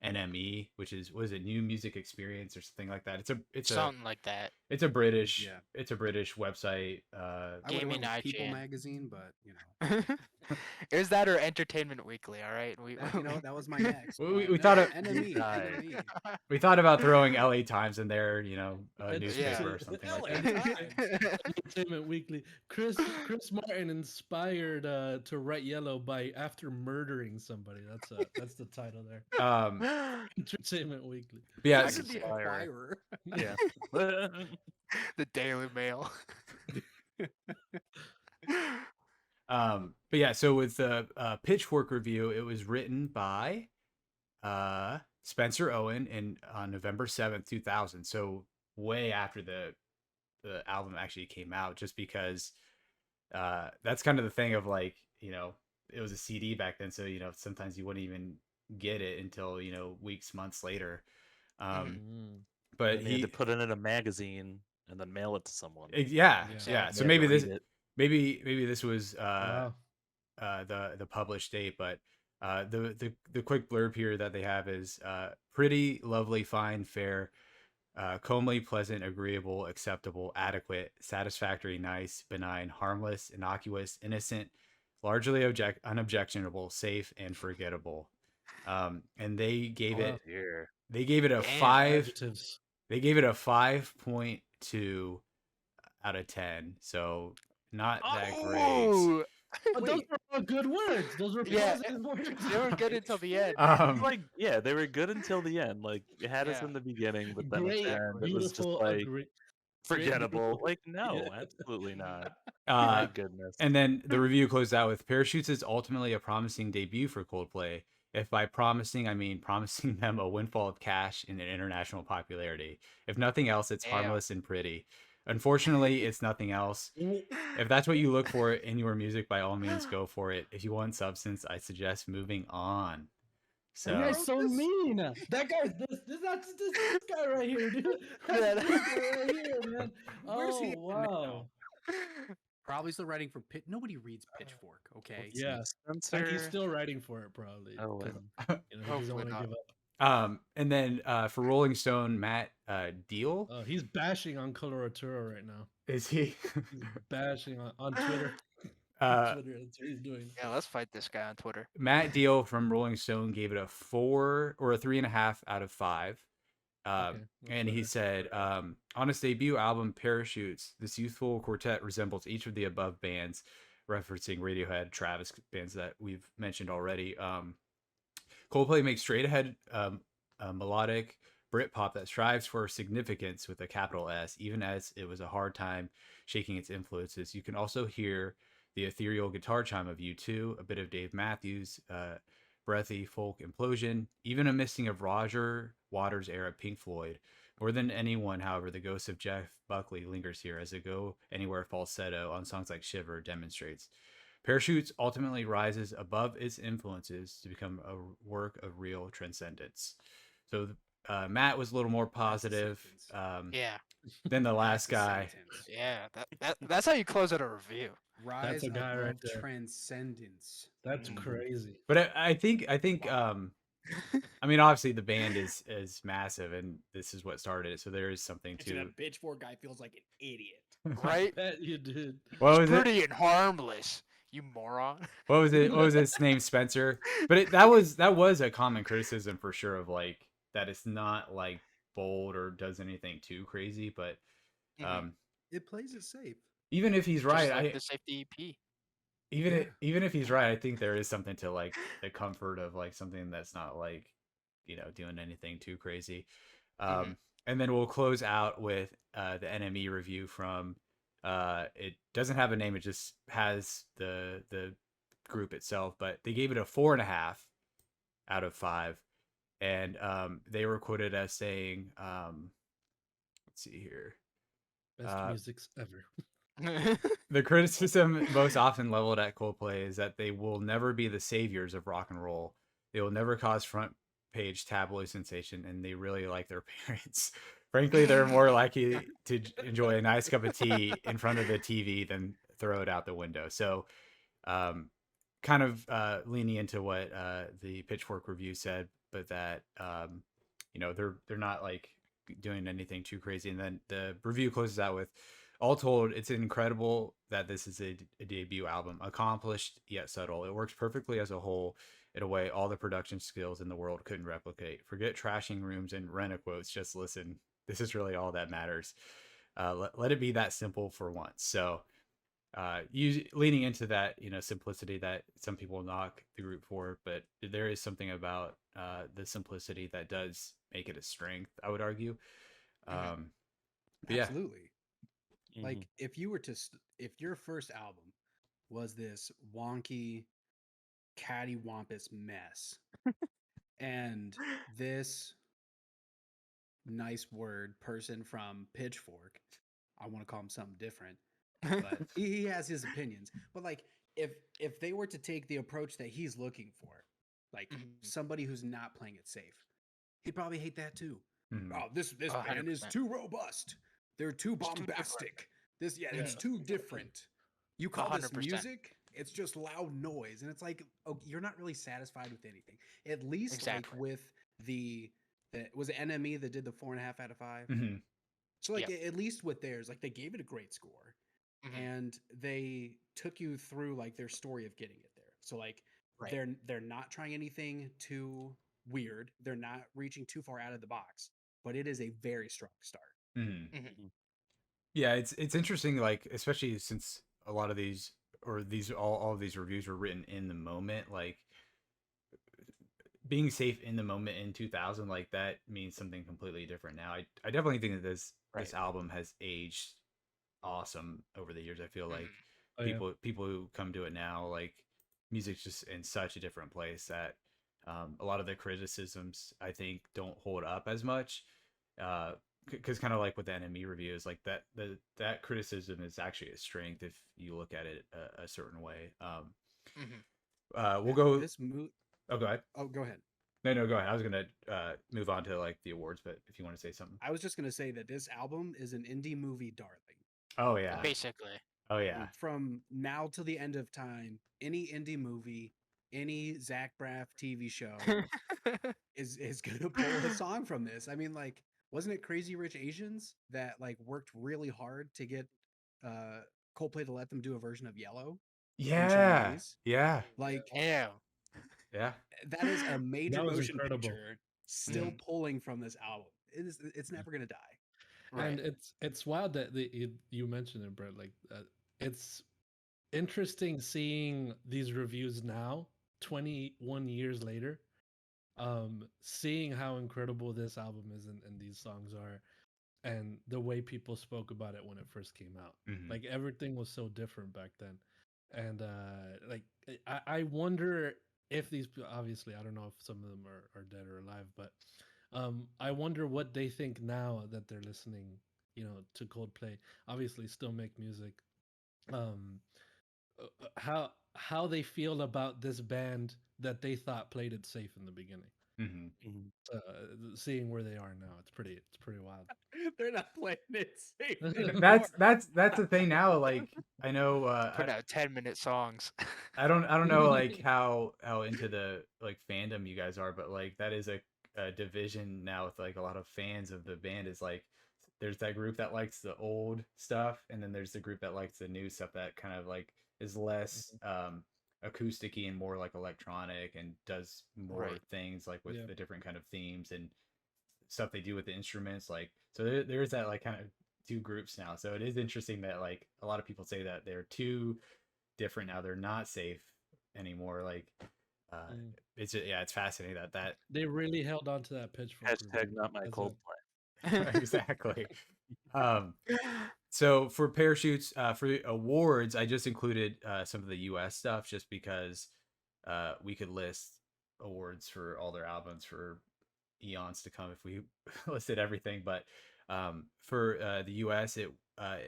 NME, which is New Music Experience or something like that. It's something like that. It's a British website. I would have went with People magazine, but you know. It was that or Entertainment Weekly, all right? You know, that was my next. We thought of NME. We thought about throwing LA Times in there, you know, a newspaper or something like that. Entertainment Weekly. Chris Martin inspired to write Yellow by after murdering somebody. That's the title there. Entertainment Weekly. Yeah, I could be a acquirer. Yeah. The Daily Mail. But yeah, so with the Pitchfork review, it was written by Spencer Owen on November 7th, 2000. So way after the the album actually came out, just because that's kind of the thing of like, it was a CD back then, so sometimes you wouldn't even get it until weeks, months later. Mhm. But Then you had to put it in a magazine and then mail it to someone. Yeah. Exactly. So They had to maybe read it. maybe this was Wow. the published date, but the quick blurb here that they have is pretty, lovely, fine, fair, comely, pleasant, agreeable, acceptable, adequate, satisfactory, nice, benign, harmless, innocuous, innocent, largely unobjectionable, safe, and forgettable. And they gave Wow. it a Damn. 5. Adjectives. They gave it a 5.2 out of 10. So not that great. Oh, But those Wait. were all good words. Those were Yeah, positive words. they were good until the end. Like, yeah, they were good until the end. Like, it had us Yeah. in the beginning, but then Great, at the end, it was just beautiful, like great, forgettable. beautiful. Like, no, Yeah. absolutely not. Uh, My goodness. And then the review closed out with Parachutes is ultimately a promising debut for Coldplay. If by promising, I mean promising them a windfall of cash and an international popularity. If nothing else, it's Damn. harmless and pretty. Unfortunately, it's nothing else. If that's what you look for in your music, by all means, go for it. If you want substance, I suggest moving on. That guy's So, so mean. That guy's this guy right here, dude. Yeah. That's this guy right here, man. Where's he Oh at now? wow. Probably still writing for Pit. Nobody reads Pitchfork, okay? Yeah. Spencer. Like he's still writing for it probably. Oh, 'cause, and he doesn't Hopefully want to not. give up. and then for Rolling Stone, Matt Deal, He's bashing on Coloratura right now. is he? He's bashing on Twitter. uh, Twitter, that's what he's doing. Yeah, let's fight this guy on Twitter. Matt Deal from Rolling Stone gave it a 4 or a 3.5 out of 5. Okay, And he better. said, on its debut album, Parachutes, this youthful quartet resembles each of the above bands, referencing Radiohead, Travis, bands that we've mentioned already. Coldplay makes straight ahead melodic Britpop that strives for significance with a capital S, even as it was a hard time shaking its influences. You can also hear the ethereal guitar chime of U2, a bit of Dave Matthews, breathy folk implosion, even a misting of Roger Waters era Pink Floyd. More than anyone, however, the ghost of Jeff Buckley lingers here, as a Go Anywhere falsetto on songs like Shiver demonstrates. Parachutes ultimately rises above its influences to become a work of real transcendence. So Matt was a little more positive Yeah, than the last That's a guy. sentence. yeah. That's how you close out a review. Rise a guy above right there. transcendence. That's Mhm. crazy. But I think Wow. I mean, obviously the band is massive, and this is what started it. So there is something Imagine to. a Pitchfork guy feels like an idiot. Right? Bet you did. What was It's it? pretty and harmless, you moron. What was it? What was its name? Spencer. But that was a common criticism for sure, of like that it's not like bold or does anything too crazy. But Mhm. It plays it safe. even if he's Just right, like the safety EP. Yeah. even if he's right, I think there is something to like the comfort of like something that's not like doing anything too crazy. Mhm. And then we'll close out with the NME review from it doesn't have a name, it just has the group itself, but they gave it a 4.5 out of 5. And they were quoted as saying, let's see here. Best musics ever. The criticism most often leveled at Coldplay is that they will never be the saviors of rock and roll. They will never cause front page tabloid sensation, and they really like their parents. Frankly, they're more likely to enjoy a nice cup of tea in front of the TV than throw it out the window. So, kind of leaning into what the Pitchfork review said, but that they're not like doing anything too crazy. And then the review closes out with, all told, it's incredible that this is a debut album, accomplished yet subtle. It works perfectly as a whole in a way all the production skills in the world couldn't replicate. Forget trashing rooms and rent a quotes. Just listen. This is really all that matters. Let it be that simple for once. So, leaning into that, simplicity that some people knock the group for, but there is something about the simplicity that does make it a strength, I would argue. But yeah. Absolutely. Mhm. Like if you were to if your first album was this wonky cattywampus mess and this nice word person from Pitchfork, I want to call him something different, but he has his opinions. But like, if they were to take the approach that he's looking for, like Mhm. somebody who's not playing it safe, he'd probably hate that too. Mhm. Oh, this band is 100%. too robust. They're too It's too different. bombastic. This Yeah. it's too different. You call this 100%. music? It's just loud noise, and it's like, oh, you're not really satisfied with anything. At least Exactly. like with the was it NME that did the 4.5 out of 5. Mhm. So like Yep. at least with theirs, like they gave it a great score, Mhm. and they took you through like their story of getting it there. So like Right. they're not trying anything too weird. They're not reaching too far out of the box, but it is a very strong start. Mhm. Mhm. Yeah, it's interesting, like especially since a lot of these or these all of these reviews were written in the moment, like being safe in the moment in 2000, like that means something completely different now. I definitely think that this Right. album has aged awesome over the years. I feel like Mhm. Oh, yeah. people who come to it now, like music's just in such a different place that a lot of the criticisms I think don't hold up as much. Because kind of like with the NME reviews, like that criticism is actually a strength if you look at it a certain way. Mhm. We'll go. This Oh, go ahead. Oh, go ahead. No, go ahead. I was gonna move on to like the awards, but if you want to say something. I was just gonna say that this album is an indie movie darling. Oh yeah. Basically. Oh yeah. From now to the end of time, any indie movie, any Zach Braff TV show is gonna pull a song from this. I mean, like, wasn't it Crazy Rich Asians that like worked really hard to get Coldplay to let them do a version of Yellow in Yeah. Chinese? Yeah. Like, Damn. Yeah. that is a major That was motion incredible. picture still Mhm. pulling from this album. It's never gonna die. Right. And it's wild that you mentioned it, Brett. Like, it's interesting seeing these reviews now, 21 years later, seeing how incredible this album is and these songs are, and the way people spoke about it when it first came out. Mhm. Like everything was so different back then, and like I wonder if these obviously I don't know if some of them are dead or alive, but I wonder what they think now that they're listening, to Coldplay. Obviously, still make music. Um, how they feel about this band that they thought played it safe in the beginning. Mhm. Mhm. Seeing where they are now, it's pretty wild. They're not playing it safe anymore. That's the thing now. Like I know Put out 10-minute songs. I don't know like how into the like fandom you guys are, but like that is a division now with like a lot of fans of the band. Is like there's that group that likes the old stuff, and then there's the group that likes the new stuff that kind of like is less acousticy and more like electronic and does more Right. things like with Yeah. the different kind of themes and stuff they do with the instruments. Like so there's that like kind of two groups now. So it is interesting that like a lot of people say that they're too different now. They're not safe anymore. Like Mm. it's fascinating that They really held on to that pitchfork. Hashtag review. not my That's Coldplay. exactly. So for parachutes, for awards, I just included some of the US stuff just because we could list awards for all their albums for eons to come if we listed everything. But for the US, it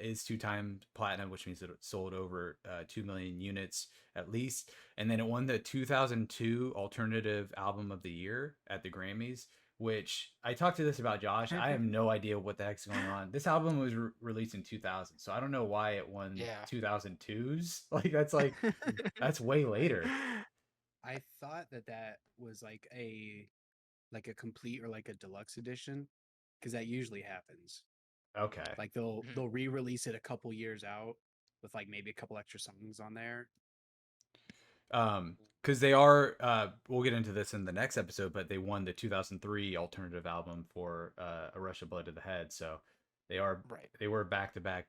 is 2 times platinum, which means that it sold over 2 million units at least. And then it won the 2002 Alternative Album of the Year at the Grammys, which I talked to this about Josh. I have no idea what the heck's going on. This album was released in 2000, so I don't know why it won Yeah. 2002s. Like that's way later. I thought that was like a complete or like a deluxe edition, because that usually happens. Okay. Like Mhm. they'll re-release it a couple years out with like maybe a couple extra songs on there. Because they are we'll get into this in the next episode, but they won the 2003 alternative album for A Rush of Blood to the Head, so Right. they were back-to-back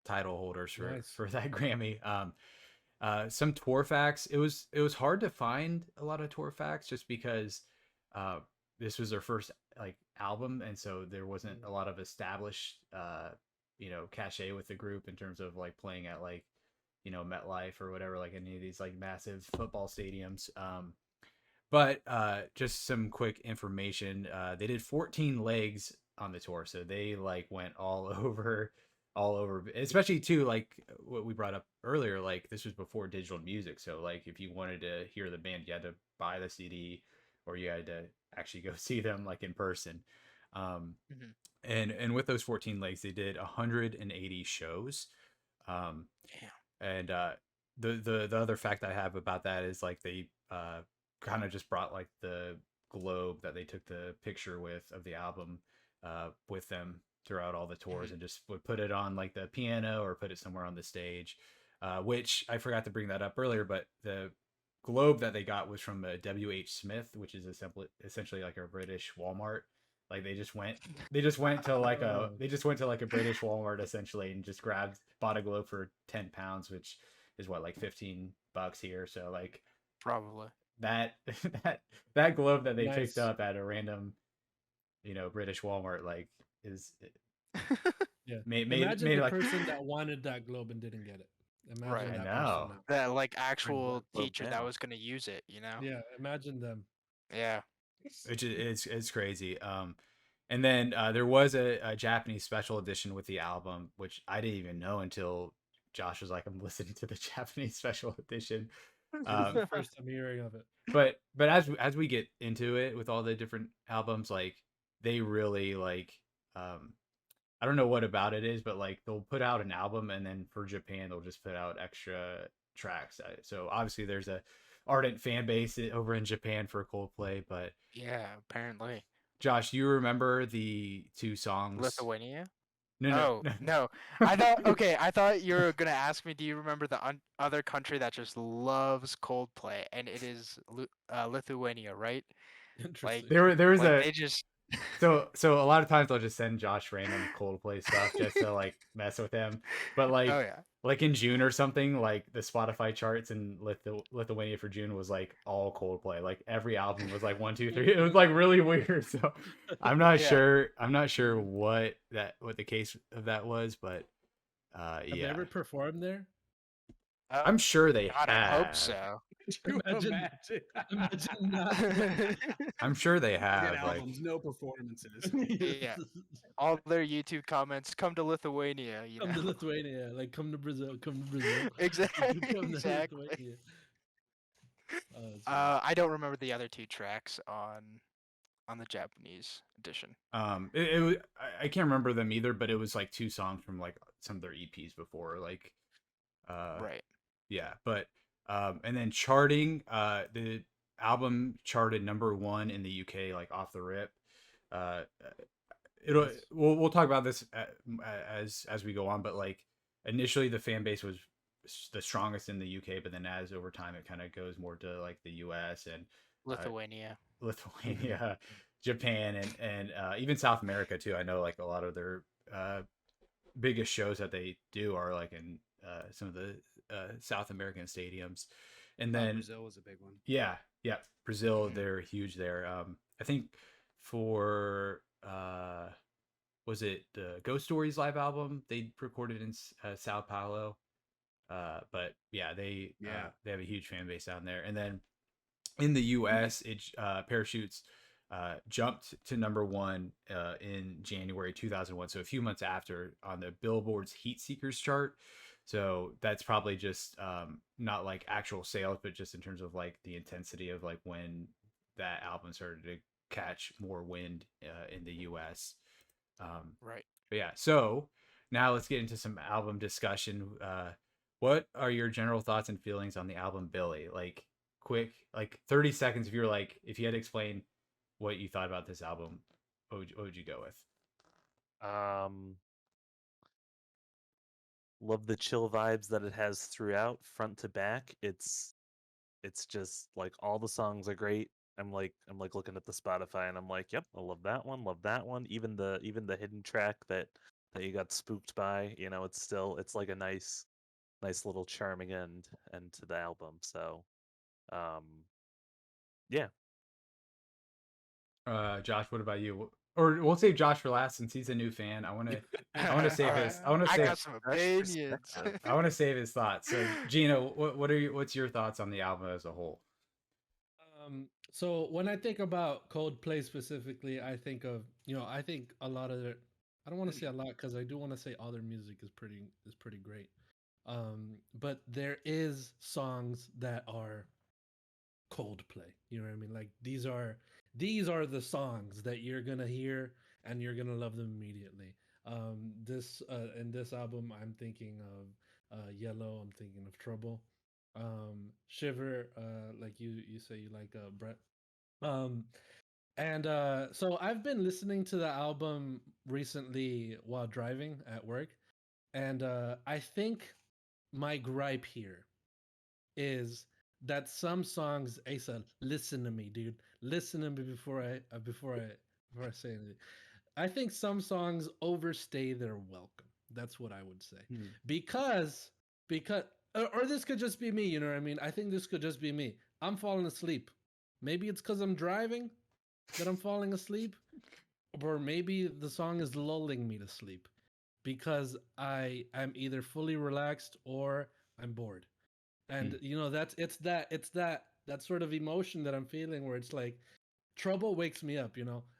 title holders Nice. for that Grammy. Some tour facts. It was hard to find a lot of tour facts just because this was their first like album, and so there wasn't a lot of established cachet with the group in terms of like playing at like MetLife or whatever, like any of these like massive football stadiums. But just some quick information. They did 14 legs on the tour, so they like went all over, especially too, like what we brought up earlier, like this was before digital music, so like if you wanted to hear the band, you had to buy the CD or you had to actually go see them like in person. um Mhm. and with those 14 legs, they did 180 shows. um Damn. and the other fact I have about that is like they kind of just brought like the globe that they took the picture with of the album with them throughout all the tours, Mhm. and just would put it on like the piano or put it somewhere on the stage. Which I forgot to bring that up earlier, but the globe that they got was from WH Smith, which is essentially like a British Walmart. Like they just went to like Oh. a British Walmart essentially, and just bought a globe for 10 pounds, which is what, like $15 here. So like Probably. that that globe that they picked Nice. up at a random, British Walmart, like is Yeah. made Imagine made the like person that wanted that globe and didn't get it. Imagine Right. I that know. person now. That like Bring actual that globe teacher that down. was gonna use it, you know? Yeah, imagine them. Yeah. It's crazy. And then there was a Japanese special edition with the album, which I didn't even know until Josh was like, "I'm listening to the Japanese special edition." Um, First time hearing of it. but as we get into it with all the different albums, like they really like, I don't know what about it is, but like they'll put out an album and then for Japan they'll just put out extra tracks. So obviously there's a ardent fan base over in Japan for Coldplay, but Yeah, apparently. Josh, you remember the two songs? Lithuania? No, Oh, no. no. I thought you were gonna ask me, do you remember the other country that just loves Coldplay? And it is Lithuania, right? Interesting. There was Like a they just so a lot of times I'll just send Josh random Coldplay stuff just to like mess with him. But oh yeah. like in June or something, like the Spotify charts in Lithuania for June was like all Coldplay. Like every album was like 1, 2, 3. It was like really weird. So I'm not Yeah. sure. I'm not sure what the case of that was, but Have they yeah, ever performed there? I'm sure they God, I hope have. so. Imagine- Imagine not. I'm sure they Get have. Like, albums, no performances. Yeah. All their YouTube comments, come to Lithuania, you Come to know. Lithuania, like come to Brazil, come to Brazil. Exactly. Come to Exactly. Lithuania. Oh, that's funny. I don't remember the other two tracks on the Japanese edition. it was, I can't remember them either, but it was like two songs from like some of their EPs before, like, Right. yeah. But and then charting, the album charted #1 in the UK, like off the rip. Uh, it'll we'll talk about this as we go on, but like initially the fan base was the strongest in the UK, but then as over time it kind of goes more to like the US and Lithuania. Lithuania, Japan, and even South America too. I know like a lot of their biggest shows that they do are like in some of the South American stadiums, and then Brazil was a big one. yeah, Brazil, Mhm. they're huge there. I think for was it the Ghost Stories live album they recorded in Sao Paulo. But yeah, they have a huge fan base down there. And then in the US, it Parachutes jumped to #1 in January 2001, so a few months after, on the Billboard's Heat Seekers chart. So that's probably just not like actual sales, but just in terms of like the intensity of like when that album started to catch more wind in the US. Right. But yeah, so now let's get into some album discussion. What are your general thoughts and feelings on the album Billy? Like quick, like 30 seconds. If you had to explain what you thought about this album, what would you go with? Love the chill vibes that it has throughout, front to back. It's just like all the songs are great. I'm like looking at the Spotify and I'm like, yep, I love that one, love that one. Even the hidden track that you got spooked by, it's like a nice little charming end to the album. So yeah. Josh, what about you? Or we'll save Josh for last since he's a new fan. I want to save his. I want to I save. got some opinions. I want to save his thoughts. So Gino, what's your thoughts on the album as a whole? So when I think about Coldplay specifically, I think of I think a lot of their. I don't want to say a lot because I do want to say all their music is pretty great. But there is songs that are Coldplay. You know what I mean? Like these are the songs that you're gonna hear and you're gonna love them immediately. This in this album, I'm thinking of Yellow. I'm thinking of Trouble. Shiver. Like you say you like Brett. Um, and so I've been listening to the album recently while driving at work, and I think my gripe here is that some songs, Asa, listen to me, dude. Listen to me before I say anything. I think some songs overstay their welcome. That's what I would say. Hmm. Because because or this could just be me, you know what I mean? I think this could just be me. I'm falling asleep. Maybe it's cuz I'm driving that I'm falling asleep, or maybe the song is lulling me to sleep because I am either fully relaxed or I'm bored. And that's it's that sort of emotion that I'm feeling where it's like Trouble wakes me up,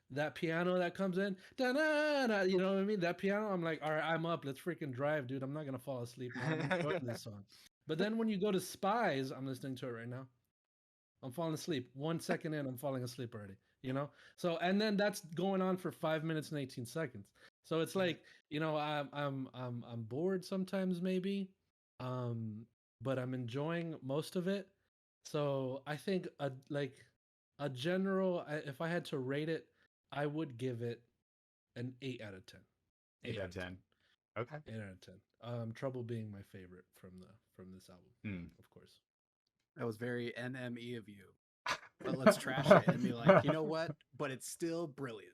that piano that comes in, da-na-na, you know what I mean? That piano, I'm like, all right, I'm up. Let's freaking drive, dude. I'm not gonna fall asleep now. I'm enjoying this song. But then when you go to Spies, I'm listening to it right now. I'm falling asleep. 1 second in, I'm falling asleep already. So and then that's going on for 5 minutes and 18 seconds. So it's like, I'm bored sometimes maybe, um, but I'm enjoying most of it. So I think a general, if I had to rate it, I would give it an 8 out of 10. 8 out of 10. Okay. 8 out of 10. Trouble being my favorite from this album, of course. That was very NME of you. But let's trash it and be like, you know what? But it's still brilliant.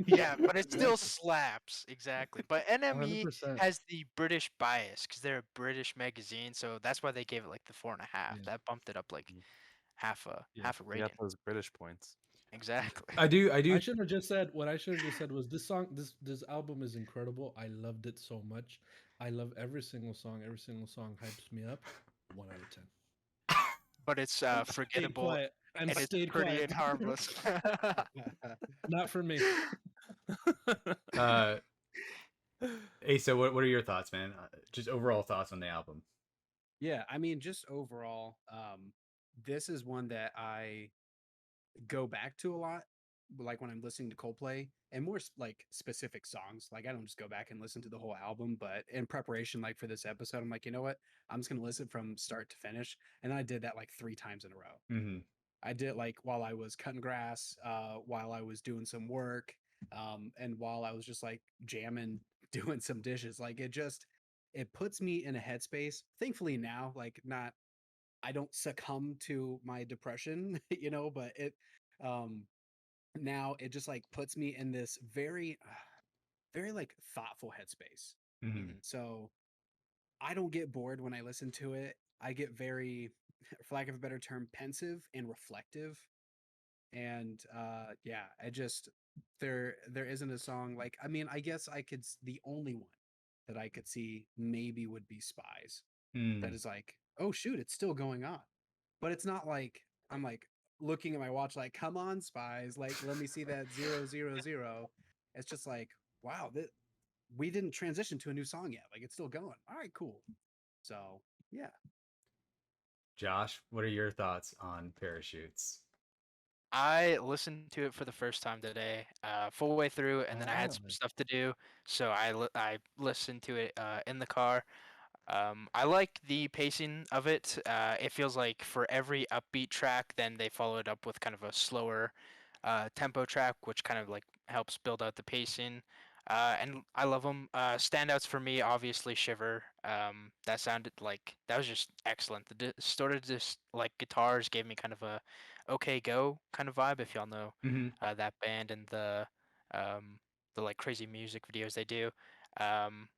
Yeah, but it still slaps. Exactly. But NME 100%. has the British bias because they're a British magazine, so that's why they gave it like the 4.5. Yeah. That bumped it up like half a half a You got rating. those British points. Exactly. I do. I should have just said what I should have just said was this album is incredible. I loved it so much. I love every single song. Every single song hypes me up. 1 out of 10. But it's Stayed forgettable quiet and and it's stayed pretty quiet. and harmless. Not for me. Asa, what are your thoughts, man? Just overall thoughts on the album. Yeah, I mean, just overall, this is one that I go back to a lot, like when I'm listening to Coldplay, and more like specific songs. Like I don't just go back and listen to the whole album, but in preparation, like for this episode, I'm like, you know what? I'm just gonna listen from start to finish, and I did that like 3 times in a row. Mm-hmm. I did it like while I was cutting grass, while I was doing some work, and while I was just like jamming, doing some dishes. Like it puts me in a headspace. Thankfully now, like not I don't succumb to my depression, but um now it just like puts me in this very very like thoughtful headspace. Mm-hmm. So I don't get bored when I listen to it. I get very, for lack of a better term, pensive and reflective. And yeah, I just there isn't a song like, I mean, I guess the only one that I could see maybe would be Spies. That is like, oh shoot, it's still going on. But it's not like I'm like looking at my watch like, come on, Spies, like let me see that 000. It's just like, wow, we didn't transition to a new song yet. Like it's still going. All right, cool. So yeah. Josh, what are your thoughts on Parachutes? I listened to it for the first time today, full way through, and then I had some stuff to do, so I listened to it in the car. I like the pacing of it. It feels like for every upbeat track, then they follow it up with kind of a slower tempo track, which kind of like helps build out the pacing. And I love them. Standouts for me, obviously, Shiver. That sounded like that was just excellent. The distorted just like guitars gave me kind of a OK Go kind of vibe. If y'all know Mm-hmm. that band and um, the like crazy music videos they do. Um,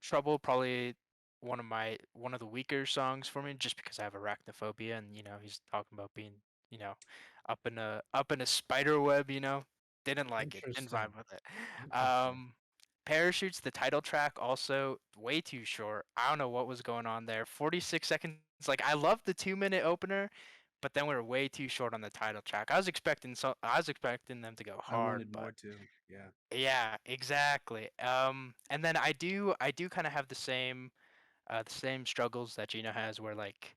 Trouble probably one of the weaker songs for me just because I have arachnophobia and he's talking about being you know up in a spider web, didn't like it, didn't Interesting. vibe with it. Parachutes, the title track, also way too short. I don't know what was going on there. 46 seconds. Like I love the 2-minute opener, but then we were way too short on the title track. I was expecting them to go I hard, wanted but more too. Yeah. yeah, exactly. And then I do kind of have the same struggles that Gino has, where like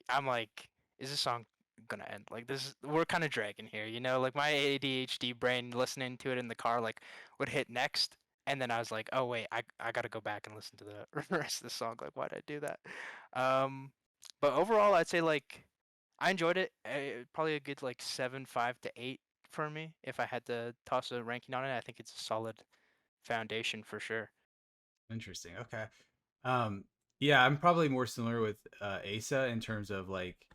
I'm like, is this song gonna end? Like we're kind of dragging here, you know? Like my ADHD brain listening to it in the car like would hit next, and then I was like, oh wait, I gotta go back and listen to the rest of the song. Like, why did I do that? Um, but overall, I'd say like I enjoyed it. Probably a good like 7.5 to 8 for me. If I had to toss a ranking on it, I think it's a solid foundation for sure. Interesting. Okay. Um, yeah, I'm probably more similar with Asa in terms of like,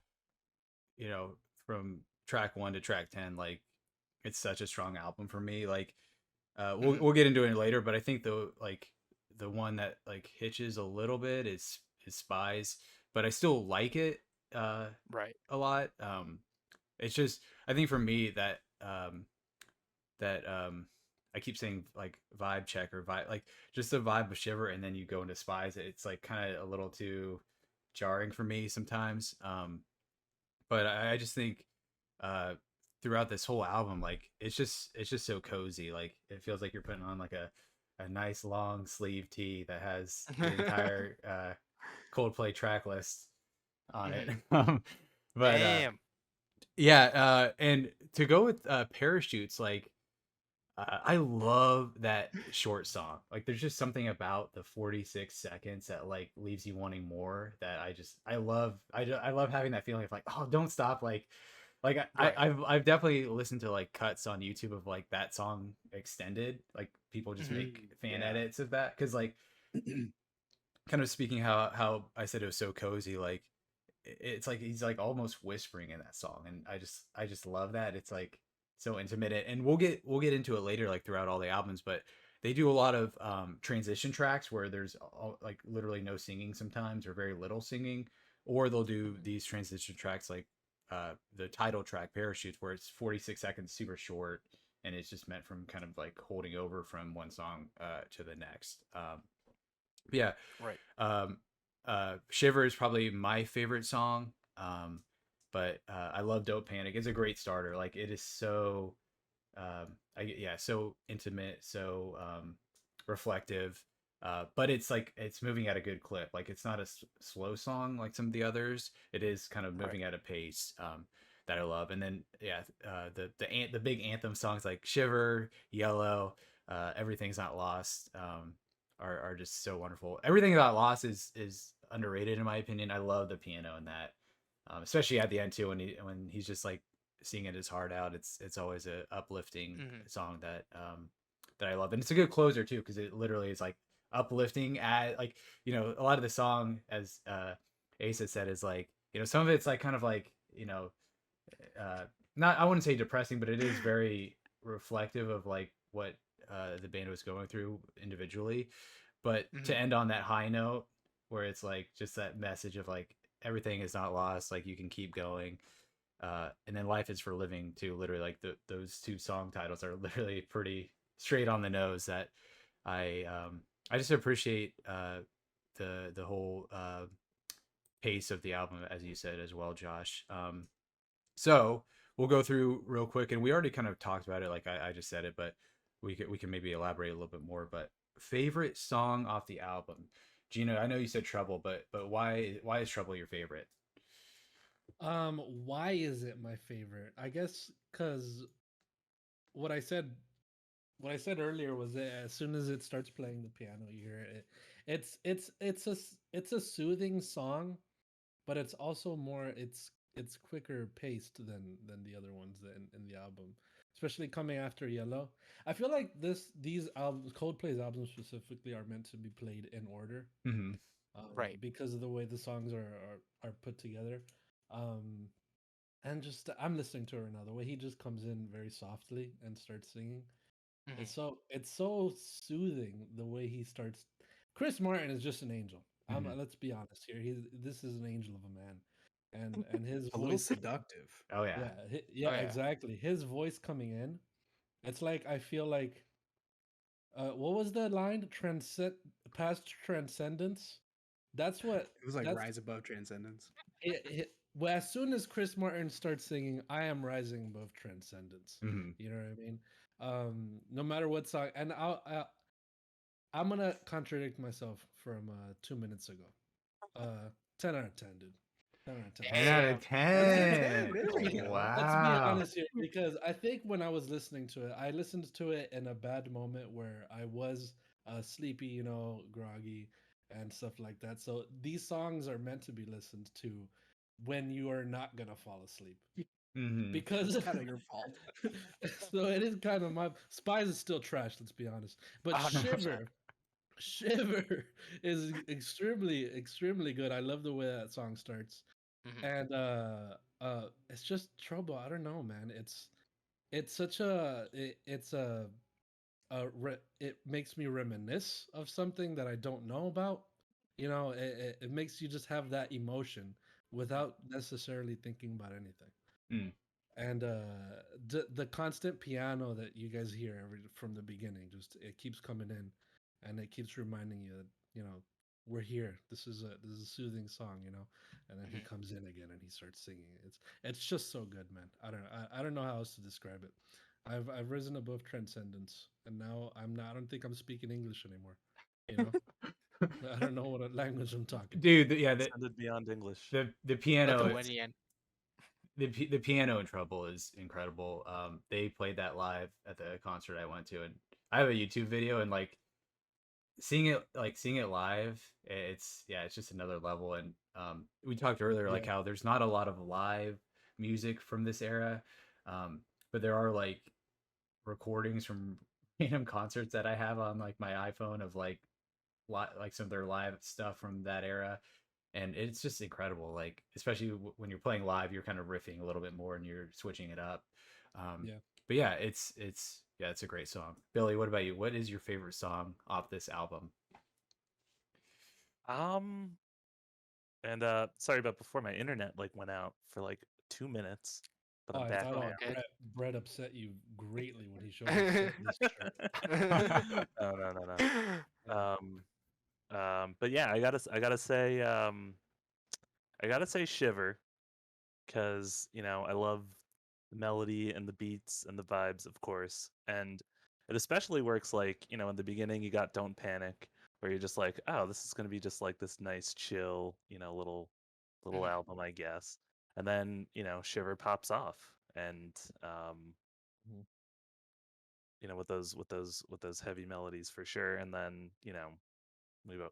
you know, from track 1 to track 10, like it's such a strong album for me. Like we'll get into it later, but I think the one that like hitches a little bit is Spies, but I still like it Right. a lot. It's just I think for me that I keep saying like vibe check or vibe like just the vibe of Shiver, and then you go into Spies. It's like kind of a little too jarring for me sometimes. But I just think uh, throughout this whole album, like it's just so cozy. Like it feels like you're putting on like a nice long sleeve tee that has the entire Coldplay track list on it. Mhm. But Damn. yeah, and to go with Parachutes, like I love that short song. Like, there's just something about the 46 seconds that like leaves you wanting more. That I love. I love having that feeling of like, oh, don't stop. Like Right. I've definitely listened to like cuts on YouTube of like that song extended. Like people just Mhm. make fan Yeah. edits of that because like kind of speaking how I said it was so cozy. Like it's like he's like almost whispering in that song, and I just love that. It's like so intimate, and we'll get into it later, like throughout all the albums. But they do a lot of transition tracks where there's like literally no singing sometimes, or very little singing, or they'll do these transition tracks like the title track Parachutes, where it's 46 seconds, super short, and it's just meant from kind of like holding over from one song to the next. Yeah, Right. um, Shiver is probably my favorite song. But I love Dope Panic. It's a great starter. Like it is so, so intimate, so reflective. But it's like it's moving at a good clip. Like it's not a slow song like some of the others. It is kind of Right. moving at a pace that I love. And then yeah, the big anthem songs like Shiver, Yellow, Everything's Not Lost. Are just so wonderful. Everything About Lost is underrated in my opinion. I love the piano in that, especially at the end too when he's just like singing his heart out. It's always a uplifting Mhm. song that I love, and it's a good closer too because it literally is like uplifting at like a lot of the song as Asa said is like some of it's like kind of like uh, not I wouldn't say depressing, but it is very reflective of like what the band was going through individually. But to Mhm. end on that high note, where it's like just that message of like everything is not lost, like you can keep going. And then life is for living too. Literally, like those two song titles are literally pretty straight on the nose. That I just appreciate the whole pace of the album, as you said as well, Josh. So we'll go through real quick, and we already kind of talked about it, like I just said it, but we can maybe elaborate a little bit more. But favorite song off the album, Gino? I know you said Trouble, but why is Trouble your favorite? Why is it my favorite? I guess because what I said, what I said earlier was that as soon as it starts playing the piano, you hear it. It's a soothing song, but it's also more it's quicker paced than the other ones in the album, especially coming after Yellow. I feel like these albums, Coldplay's albums specifically, are meant to be played in order, Mm-hmm. Right. because of the way the songs are put together. Um, and just I'm listening to her now. The way he just comes in very softly and starts singing. Mhm. It's so soothing the way he starts. Chris Martin is just an angel. Mm-hmm. Let's be honest here. This is an angel of a man, and his A little voice. seductive. Oh yeah. Yeah, Oh yeah, yeah. exactly. His voice coming in. It's like I feel like what was the line? Transcend past transcendence. That's what It was like that's Rise Above Transcendence. well, as soon as Chris Martin starts singing, I am rising above transcendence. Mhm. You know what I mean? No matter what song, and I'm gonna contradict myself from 2 minutes ago. 10 out of 10, dude. 10 out of 10. 10 out of Damn. 10. There we go. Let's be Wow. honest here, because I think when I was listening to it, I listened to it in a bad moment where I was sleepy, you know, groggy and stuff like that. So these songs are meant to be listened to when you are not gonna fall asleep. Mhm. Because It's kind of your fault. so it is kind of my Spies is still trash, let's be honest. But 100%. Shiver is extremely good. I love the way that song starts. Mhm. And it's just trouble. I don't know, man. It's such a it's it makes me reminisce of something that I don't know about. You know, it makes you just have that emotion without necessarily thinking about anything. Mm. And the constant piano that you guys hear from the beginning, just it keeps coming in, and it keeps reminding you that, you know, we're here. This is a soothing song, you know. And then he Mhm. comes in again and he starts singing. It's just so good, man. I don't know how else to describe it. I've risen above transcendence, and now I'm not. I don't think I'm speaking English anymore. You know, I don't know what language I'm talking. Dude, yeah, Transcended beyond English. the piano, Lithuanian. the piano in Trouble is incredible. They played that live at the concert I went to, and I have a YouTube video, and like seeing it live, it's just another level. And we talked earlier like Yeah. how there's not a lot of live music from this era, but there are like recordings from random concerts that I have on like my iPhone of like like some of their live stuff from that era, and it's just incredible. Like especially when you're playing live, you're kind of riffing a little bit more and you're switching it up. Um, Yeah. but yeah, it's a great song. Billy, what about you? What is your favorite song off this album? Um, and sorry, but before my internet like went out for like 2 minutes, but Oh, I'm I back thought All now. good. Brett upset you greatly when he showed his fitness shirt. No, no, no, no. But yeah, I gotta say Shiver, because I love the melody and the beats and the vibes, of course, and it especially works like in the beginning you got Don't Panic, where you're just like, oh, this is gonna be just like this nice chill, little Mhm. album, I guess, and then Shiver pops off, and Mhm. with those heavy melodies for sure, and then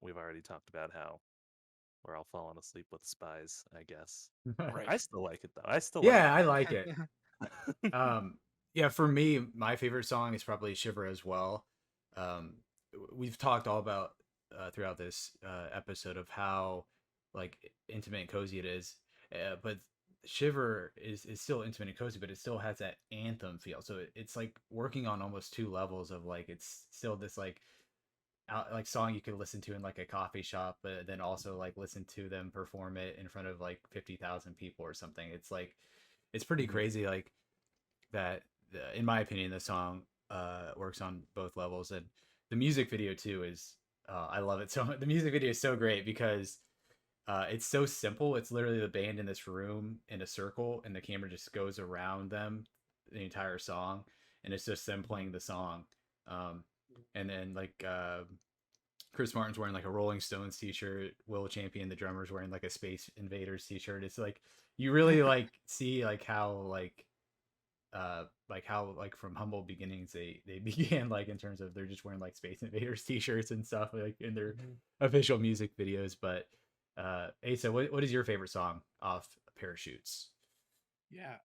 we've already talked about how we're all falling asleep with Spies, I guess. Right. I still like it though. I still like Yeah, I like it. Um, yeah, for me, my favorite song is probably Shiver as well. We've talked all about throughout this episode of how like intimate and cozy it is, but Shiver is still intimate and cozy, but it still has that anthem feel. So it's like working on almost two levels of like it's still this like like song you could listen to in like a coffee shop, but then also like listen to them perform it in front of like 50,000 people or something. It's like it's pretty crazy like that. In my opinion, the song works on both levels, and the music video too is I love it so much. The music video is so great because it's so simple. It's literally the band in this room in a circle, and the camera just goes around them the entire song, and it's just them playing the song. Um, and then like Chris Martin's wearing like a Rolling Stones t-shirt. Will Champion, the drummer's wearing like a Space Invaders t-shirt. It's like you really like see like how like from humble beginnings they began like in terms of they're just wearing like Space Invaders t-shirts and stuff like in their Mhm. official music videos. But Asa, what is your favorite song off Parachutes? Yeah.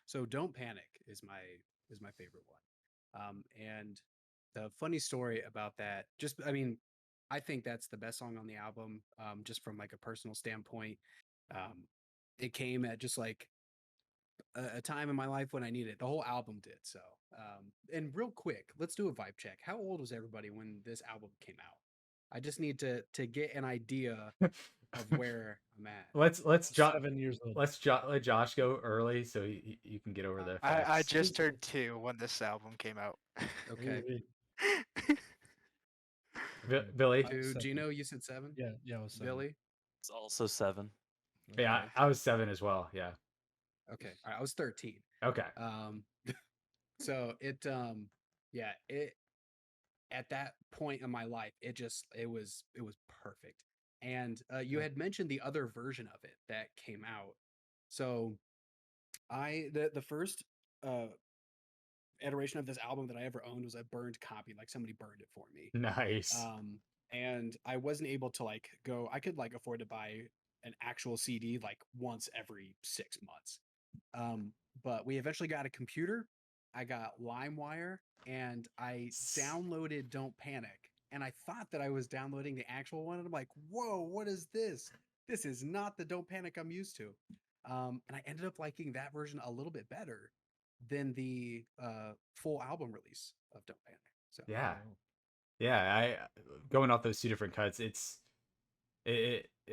So Don't Panic is my favorite one. And the funny story about that, just I mean, I think that's the best song on the album. Just from like a personal standpoint. Um, it came at just like a time in my life when I needed it. The whole album did so. And real quick, let's do a vibe check. How old was everybody when this album came out? I just need to get an idea of where I'm at. Let's 7 years old. let Josh go early so you can get over the I effects. just turned 2 when this album came out. Okay. We- Billy. To Seven. Gino, you said 7. Yeah, it was 7. Billy. It's also 7. Yeah, Okay. I was 7 as well. Yeah. Okay. All right. I was 13. Okay. So yeah, it at that point in my life, it was perfect. And you Yeah. had mentioned the other version of it that came out. So the first uh iteration of this album that I ever owned was a burned copy, like somebody burned it for me. Nice. And I wasn't able to like go. I could like afford to buy an actual CD like once every 6 months. Um, but we eventually got a computer. I got LimeWire, and I downloaded Don't Panic. And I thought that I was downloading the actual one, and I'm like, "Whoa, what is this? This is not the Don't Panic I'm used to." And I ended up liking that version a little bit better than the full album release of Don't Panic. So Yeah. Yeah, I going off those two different cuts, it's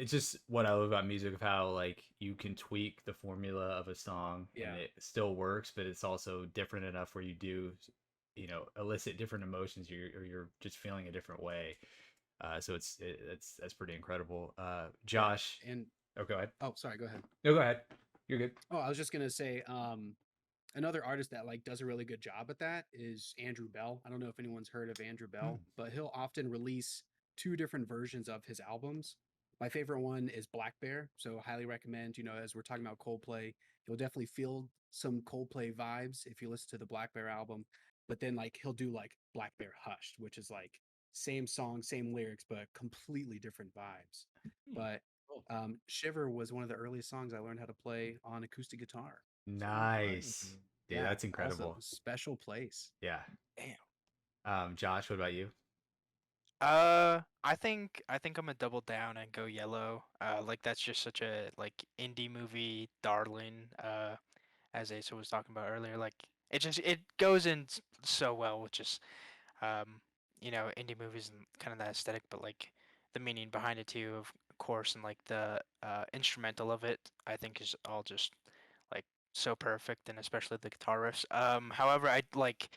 just what I love about music, of how like you can tweak the formula of a song and Yeah. it still works, but it's also different enough where you do, elicit different emotions. You're just feeling a different way. So that's pretty incredible. Josh, and oh, go ahead. oh, sorry, go ahead. No, go ahead. You're good. Oh, I was just gonna say, another artist that like does a really good job at that is Andrew Bell. I don't know if anyone's heard of Andrew Bell, but he'll often release two different versions of his albums. My favorite one is Black Bear, so highly recommend. As we're talking about Coldplay, you'll definitely feel some Coldplay vibes if you listen to the Black Bear album. But then like he'll do like Black Bear Hushed, which is like same song, same lyrics, but completely different vibes. But Cool. Shiver was one of the earliest songs I learned how to play on acoustic guitar. Nice. Dude, that's Also incredible. special place. Yeah. Damn. Josh, what about you? I think I'm gonna double down and go Yellow. Like that's just such a like indie movie darling. As Asa was talking about earlier, like it goes in so well with just um indie movies and kind of that aesthetic, but like the meaning behind it too, of course, and like the instrumental of it, I think is all just like so perfect, and especially the guitar riffs. However, I like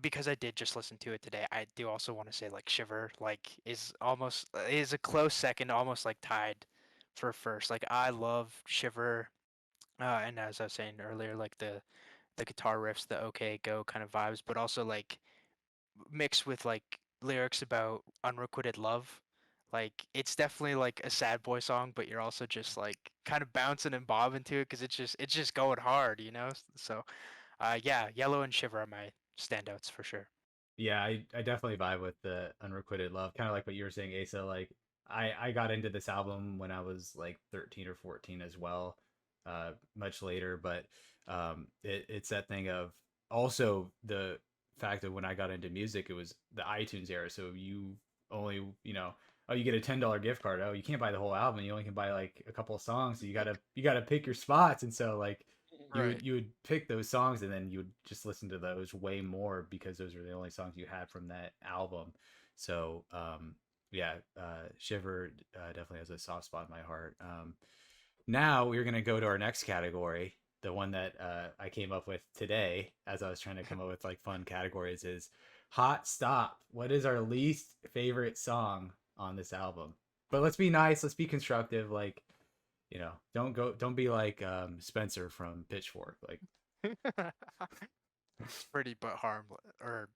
because I did just listen to it today, I do also want to say like Shiver like is a close second, almost like tied for first. Like I love Shiver, and as I was saying earlier, like the guitar riffs, the okay go kind of vibes, but also like mixed with like lyrics about unrequited love. Like it's definitely like a sad boy song, but you're also just like kind of bouncing and bobbing to it because it's just going hard. So yeah, Yellow and Shiver are my standouts for sure. Yeah, I definitely vibe with the unrequited love. Kind of like what you were saying, Asa. Like I got into this album when I was like 13 or 14 as well, much later. But it's that thing of also the fact that when I got into music, it was the iTunes era. So you only, oh, you get a $10 gift card. Oh, you can't buy the whole album. You only can buy like a couple of songs. So you gotta pick your spots. And so like Right. you would pick those songs and then you would just listen to those way more because those were the only songs you had from that album. So yeah, Shiver definitely has a soft spot in my heart. Now we're gonna go to our next category. The one that I came up with today, as I was trying to come up with like fun categories, is Hot Stop. What is our least favorite song on this album? But let's be nice. Let's be constructive. Like, don't be like Spencer from Pitchfork. Like, It's pretty but harmless, or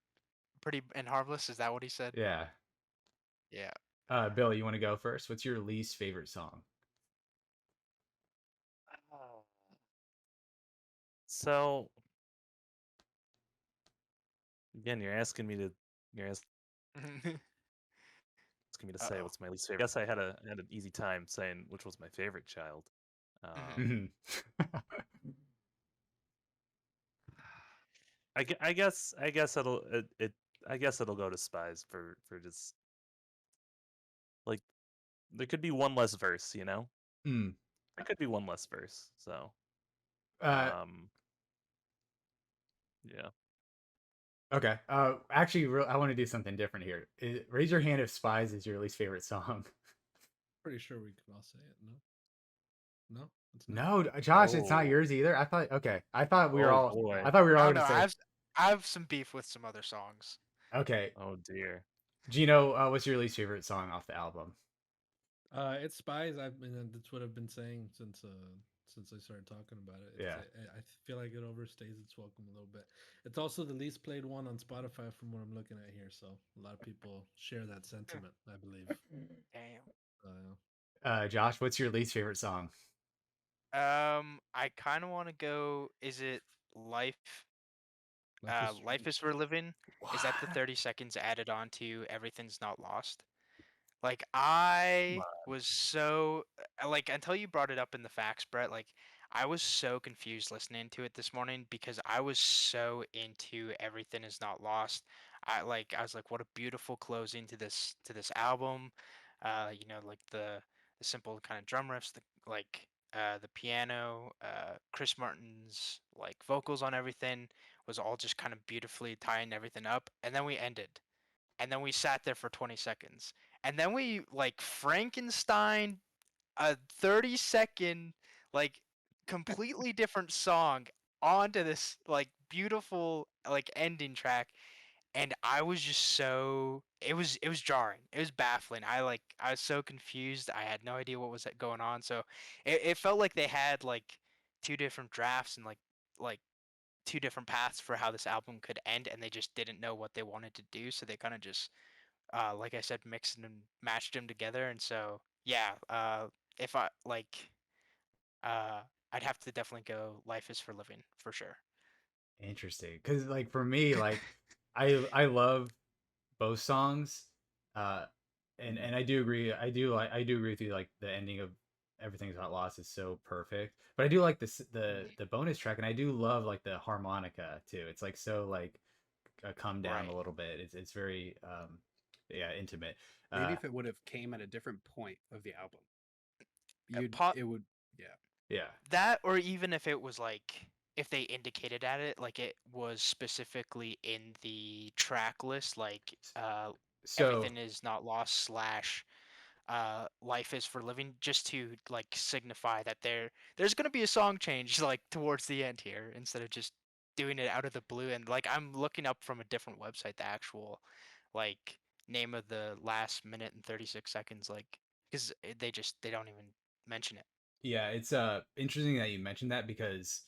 pretty and harmless. Is that what he said? yeah. Yeah. Bill, you want to go first? What's your least favorite song? So again, you're asking me to say Uh-oh. what's my least favorite. I guess I had an easy time saying which was my favorite child. Mhm. I guess it'll go to Spies for just like there could be one less verse, Hmm. There could be one less verse, so Uh, yeah. okay. Actually, I want to do something different here. Raise your hand if Spies is your least favorite song. Pretty sure we can all say it. No, it's not. No, Josh, it's not Oh. yours either. I thought, okay. I thought we were Oh, all. boy. I thought we were I all don't know. gonna say. I have some beef with some other songs. Okay. Oh dear. Gino, what's your least favorite song off the album? It's Spies. I've been that's what I've been saying since I started talking about it. Yeah. I feel like it overstays its welcome a little bit. It's also the least played one on Spotify from what I'm looking at here. So a lot of people share that sentiment, I believe. Damn. Josh, what's your least favorite song? I kind of want to go. Is it Life? Life is Life is for living. Is that the What? 30 seconds added on to Everything's Not Lost? Like I was so like until you brought it up in the facts, Brett, like I was so confused listening to it this morning because I was so into Everything Is Not Lost. I was like what a beautiful closing to this album. Like the simple kind of drum riffs, the piano, Chris Martin's like vocals on everything was all just kind of beautifully tying everything up. And then we ended. And then we sat there for 20 seconds and then we like Frankenstein a 30-second like completely different song onto this like beautiful like ending track and I was just so it was jarring. It was baffling. I was so confused. I had no idea what was going on. So it felt like they had like two different drafts and like two different paths for how this album could end and they just didn't know what they wanted to do so they kind of just like I said, mixed and matched them together. And so, yeah, if I like, uh, I'd have to definitely go Life is for Living for sure. Interesting, because like for me, like I love both songs, uh, and I do agree. I do agree with you. Like the ending of Everything's Not Lost is so perfect, but I do like the bonus track, and I do love like the harmonica too. It's like so like come down a Right. little bit. It's very yeah, intimate. Maybe Uh, if it would have came at a different point of the album, Pot it would, yeah. yeah. that, or even if it was like if they indicated at it, like it was specifically in the track list, like So Everything Is Not Lost slash Life is for Living, just to like signify that there's gonna be a song change like towards the end here instead of just doing it out of the blue. And like I'm looking up from a different website the actual like name of the last minute and 36 seconds, like because they don't even mention it. yeah, it's interesting that you mentioned that because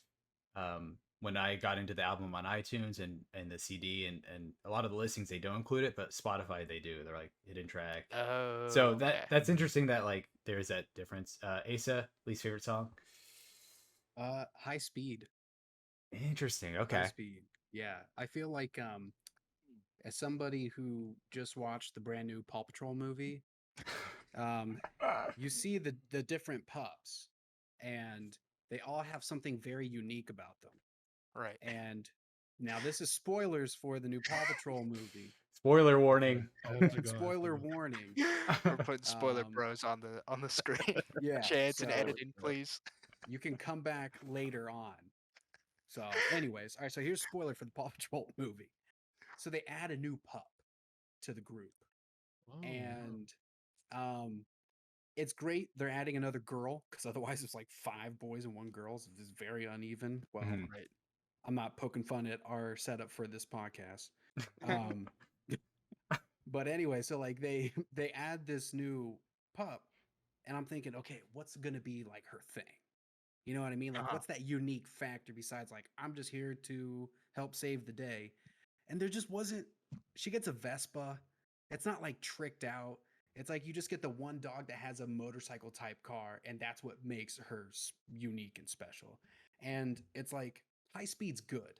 when I got into the album on iTunes and the CD and a lot of the listings they don't include it, but Spotify they do. They're like hidden track. So Oh, okay. that's interesting that like there's that difference. Asa, least favorite song. High Speed. Interesting. High Okay. Speed. Yeah, I feel like as somebody who just watched the brand new Paw Patrol movie, um, you see the different pups, and they all have something very unique about them. Right. And now this is spoilers for the new Paw Patrol movie. Spoiler Okay, warning. I have to go. Spoiler warning. We're putting spoiler Um, bros on the screen. yeah, Chance and so editing, please. you can come back later on. So, anyways, all right. So here's spoiler for the Paw Patrol movie. So they add a new pup to the group, Oh, and um, it's great. They're adding another girl because otherwise it's like 5 boys and 1 girl. So it's very uneven. Well, Mhm. Right. I'm not poking fun at our setup for this podcast. Um, but anyway, so like they add this new pup, and I'm thinking, okay, what's gonna be like her thing? You know what I mean? Like, Uh-huh. what's that unique factor besides like I'm just here to help save the day? And there just wasn't. She gets a Vespa. It's not like tricked out. It's like you just get the one dog that has a motorcycle type car, and that's what makes her unique and special. And it's like high speed's good.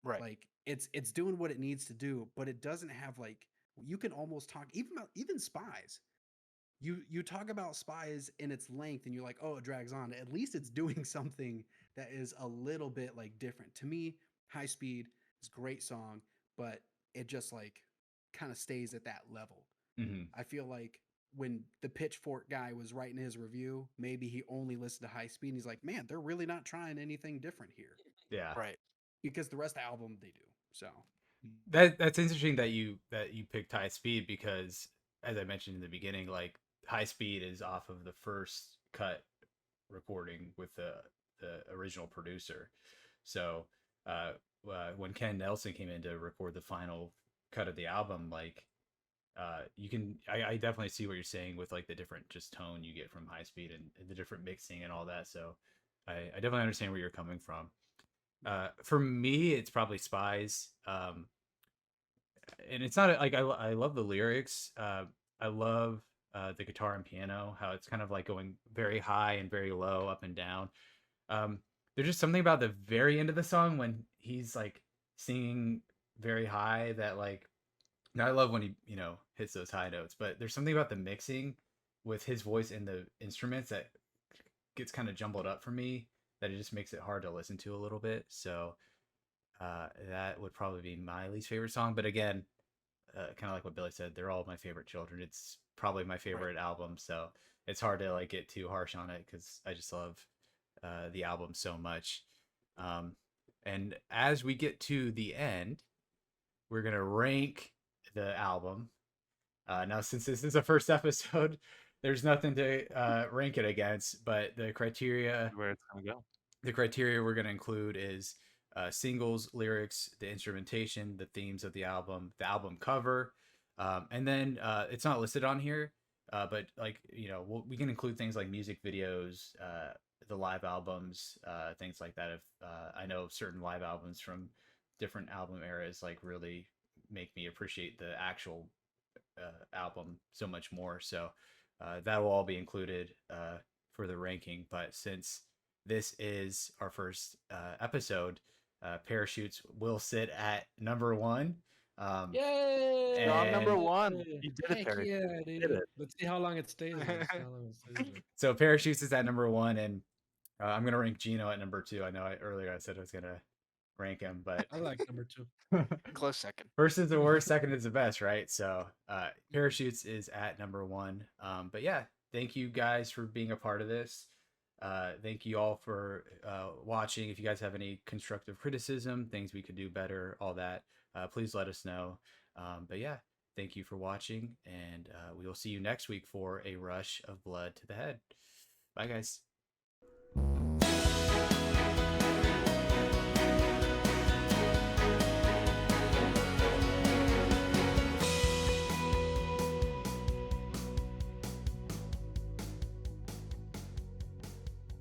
Right. Like it's doing what it needs to do, but it doesn't have like you can almost talk even spies. You talk about spies in its length and you're like, oh, it drags on. At least it's doing something that is a little bit like different. To me, High Speed is a great song, but it just like kind of stays at that level. Mhm. I feel like when the Pitchfork guy was writing his review, maybe he only listened to High Speed and he's like, man, they're really not trying anything different here Yeah. Right. because the rest of the album they do. So That's interesting that you picked High Speed because as I mentioned in the beginning, like High Speed is off of the first cut recording with the original producer. So when Ken Nelson came in to record the final cut of the album, like you can I definitely see what you're saying with like the different just tone you get from high speed and the different mixing and all that. So I definitely understand where you're coming from. For me, it's probably Spies. And it's not like I love the lyrics. I love the guitar and piano, how it's kind of like going very high and very low, up and down. Um, there's just something about the very end of the song when he's like singing very high that like, now I love when he hits those high notes, but there's something about the mixing with his voice and the instruments that gets kind of jumbled up for me, that it just makes it hard to listen to a little bit. So that would probably be my least favorite song. But again, kind of like what Billy said, they're all my favorite children. It's probably my favorite album, so it's hard to like get too harsh on it because I just love the album so much. And as we get to the end, we're gonna rank the album. Now, since this is a first episode, there's nothing to rank it against, but the criteria Where it's gonna go. the criteria we're going to include is singles, lyrics, the instrumentation, the themes of the album cover, and then it's not listed on here, but like we can include things like music videos, the live albums, things like that. If I know certain live albums from different album eras like really make me appreciate the actual album so much more. So that will all be included for the ranking. But since this is our first episode, Parachutes will sit at number 1. Yay! You're on number And- 1. You did it, Heck Terry. yeah, You dude. did it. Let's see how long it stays there. Let's see how long it stays there. So Parachutes is at number 1, and I'm gonna rank Gino at number 2. I know earlier I said I was gonna rank him, but I like number 2. Close second. first is the worst, second is the best, right? So Parachutes is at number 1. But yeah, thank you guys for being a part of this. Thank you all for watching. If you guys have any constructive criticism, things we could do better, all that, please let us know. But yeah, thank you for watching, and we will see you next week for a rush of blood to the head. Bye, guys.